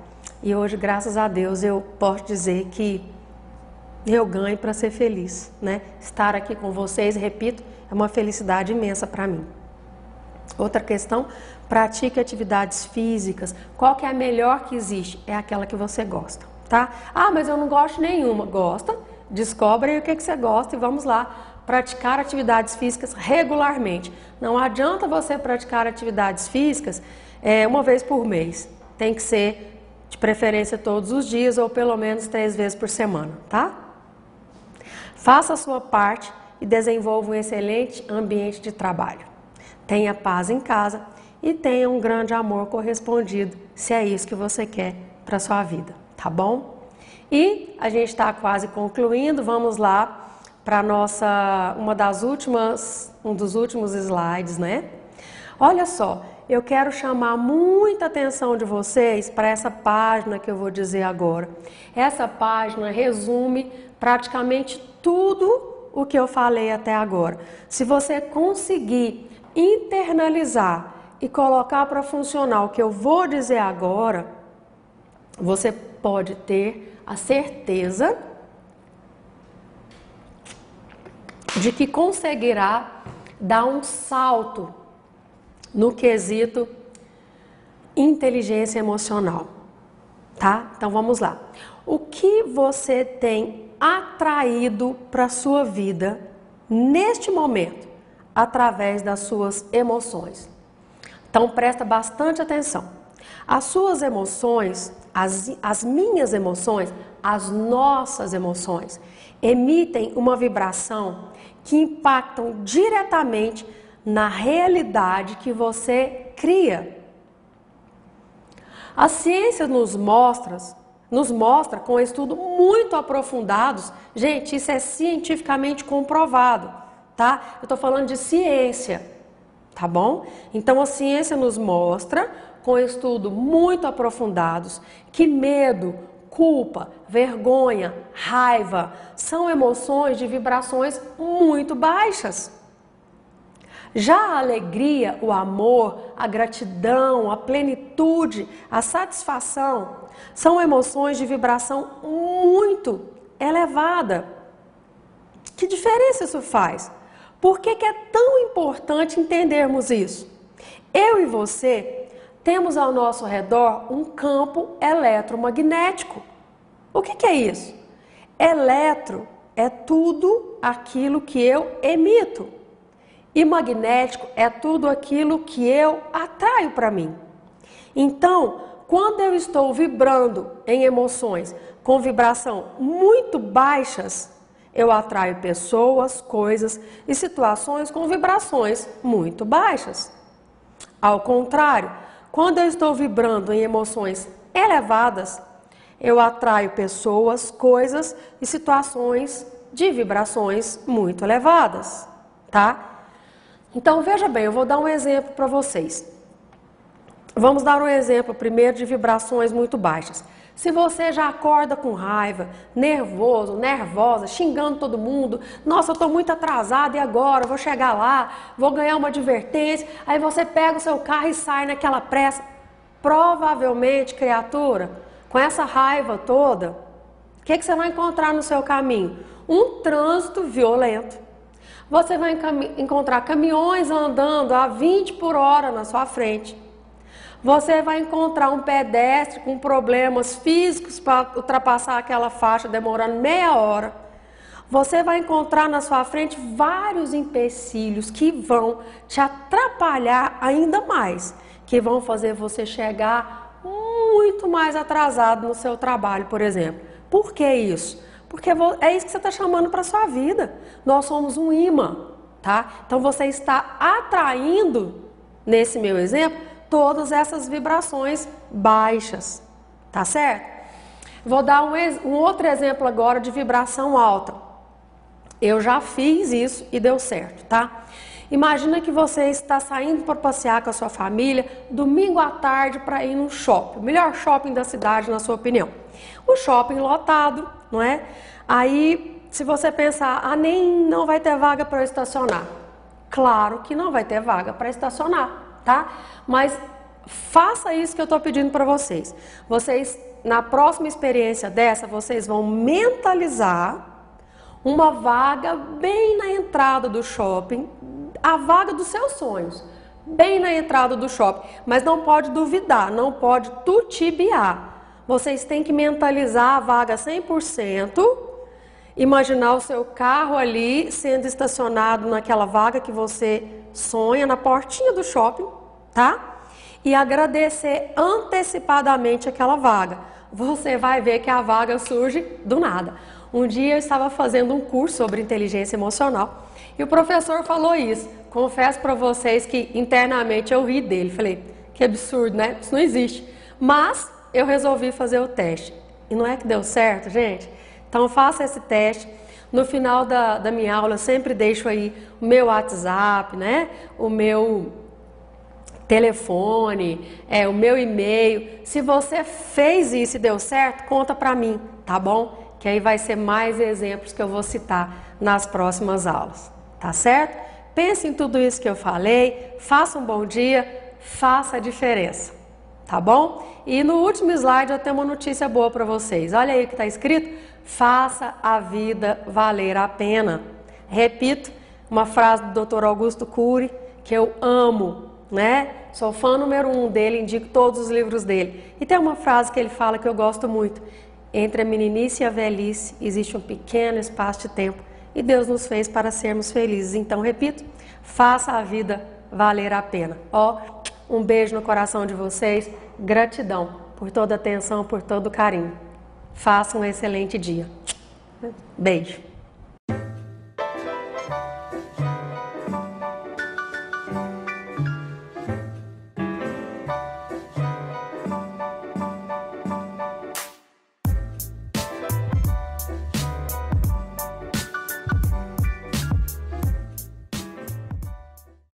E hoje, graças a Deus, eu posso dizer que eu ganho para ser feliz, né? Estar aqui com vocês, repito, é uma felicidade imensa para mim. Outra questão, pratique atividades físicas. Qual que é a melhor que existe? É aquela que você gosta, tá? Ah, mas eu não gosto de nenhuma. Gosta? Descobre aí o que você gosta e vamos lá praticar atividades físicas regularmente. Não adianta você praticar atividades físicas uma vez por mês. Tem que ser de preferência todos os dias ou pelo menos 3 vezes por semana, tá? Faça a sua parte e desenvolva um excelente ambiente de trabalho. Tenha paz em casa e tenha um grande amor correspondido, se é isso que você quer para a sua vida, tá bom? E a gente está quase concluindo, vamos lá para um dos últimos slides, né? Olha só, eu quero chamar muita atenção de vocês para essa página que eu vou dizer agora. Essa página resume praticamente tudo o que eu falei até agora. Se você conseguir internalizar e colocar para funcionar o que eu vou dizer agora, você pode ter a certeza de que conseguirá dar um salto no quesito inteligência emocional, tá? Então vamos lá. O que você tem atraído para a sua vida neste momento através das suas emoções? Então presta bastante atenção. As suas emoções, as minhas emoções, as nossas emoções emitem uma vibração que impactam diretamente na realidade que você cria. A ciência nos mostra com estudos muito aprofundados, gente, isso é cientificamente comprovado, tá? Eu estou falando de ciência, tá bom? Então a ciência nos mostra com estudos muito aprofundados que medo, culpa, vergonha, raiva são emoções de vibrações muito baixas. Já a alegria, o amor, a gratidão, a plenitude, a satisfação são emoções de vibração muito elevada. Que diferença isso faz? Por que é tão importante entendermos isso? Eu e você temos ao nosso redor um campo eletromagnético. O que é isso? Eletro é tudo aquilo que eu emito. E magnético é tudo aquilo que eu atraio para mim. Então, quando eu estou vibrando em emoções com vibração muito baixas, eu atraio pessoas, coisas e situações com vibrações muito baixas. Ao contrário, quando eu estou vibrando em emoções elevadas, eu atraio pessoas, coisas e situações de vibrações muito elevadas, tá? Então, veja bem, eu vou dar um exemplo para vocês. Vamos dar um exemplo primeiro de vibrações muito baixas. Se você já acorda com raiva, nervoso, nervosa, xingando todo mundo, nossa, eu estou muito atrasado e agora? Vou chegar lá, vou ganhar uma advertência, aí você pega o seu carro e sai naquela pressa. Provavelmente, criatura, com essa raiva toda, o que você vai encontrar no seu caminho? Um trânsito violento. Você vai encontrar caminhões andando a 20 por hora na sua frente. Você vai encontrar um pedestre com problemas físicos para ultrapassar aquela faixa demorando meia hora. Você vai encontrar na sua frente vários empecilhos que vão te atrapalhar ainda mais, que vão fazer você chegar muito mais atrasado no seu trabalho, por exemplo. Por que isso? Porque é isso que você está chamando para a sua vida. Nós somos um imã, tá? Então você está atraindo, nesse meu exemplo, todas essas vibrações baixas, tá certo? Vou dar um outro exemplo agora de vibração alta. Eu já fiz isso e deu certo, tá? Imagina que você está saindo para passear com a sua família, domingo à tarde para ir num shopping, o melhor shopping da cidade, na sua opinião. O shopping lotado, não é? Aí, se você pensar, não vai ter vaga para eu estacionar. Claro que não vai ter vaga para estacionar, tá? Mas faça isso que eu estou pedindo para vocês. Vocês, na próxima experiência dessa, vocês vão mentalizar uma vaga bem na entrada do shopping, a vaga dos seus sonhos. bem na entrada do shopping. Mas não pode duvidar, não pode tutibiar. Vocês têm que mentalizar a vaga 100%, imaginar o seu carro ali sendo estacionado naquela vaga que você sonha, na portinha do shopping, tá? E agradecer antecipadamente aquela vaga. Você vai ver que a vaga surge do nada. Um dia eu estava fazendo um curso sobre inteligência emocional e o professor falou isso. Confesso para vocês que internamente eu ri dele. Falei, que absurdo, né? Isso não existe. Mas eu resolvi fazer o teste. E não é que deu certo, gente? Então faça esse teste. No final da minha aula eu sempre deixo aí o meu WhatsApp, né? O meu telefone, o meu e-mail. Se você fez isso e deu certo, conta pra mim, tá bom? Que aí vai ser mais exemplos que eu vou citar nas próximas aulas, tá certo? Pense em tudo isso que eu falei, faça um bom dia, faça a diferença, tá bom? E no último slide eu tenho uma notícia boa para vocês. Olha aí o que está escrito: faça a vida valer a pena. Repito, uma frase do Dr. Augusto Cury, que eu amo, né? Sou fã número 1 dele, indico todos os livros dele. E tem uma frase que ele fala que eu gosto muito: entre a meninice e a velhice existe um pequeno espaço de tempo e Deus nos fez para sermos felizes. Então, repito, faça a vida valer a pena. Ó, um beijo no coração de vocês, gratidão por toda a atenção, por todo o carinho. Faça um excelente dia. Beijo.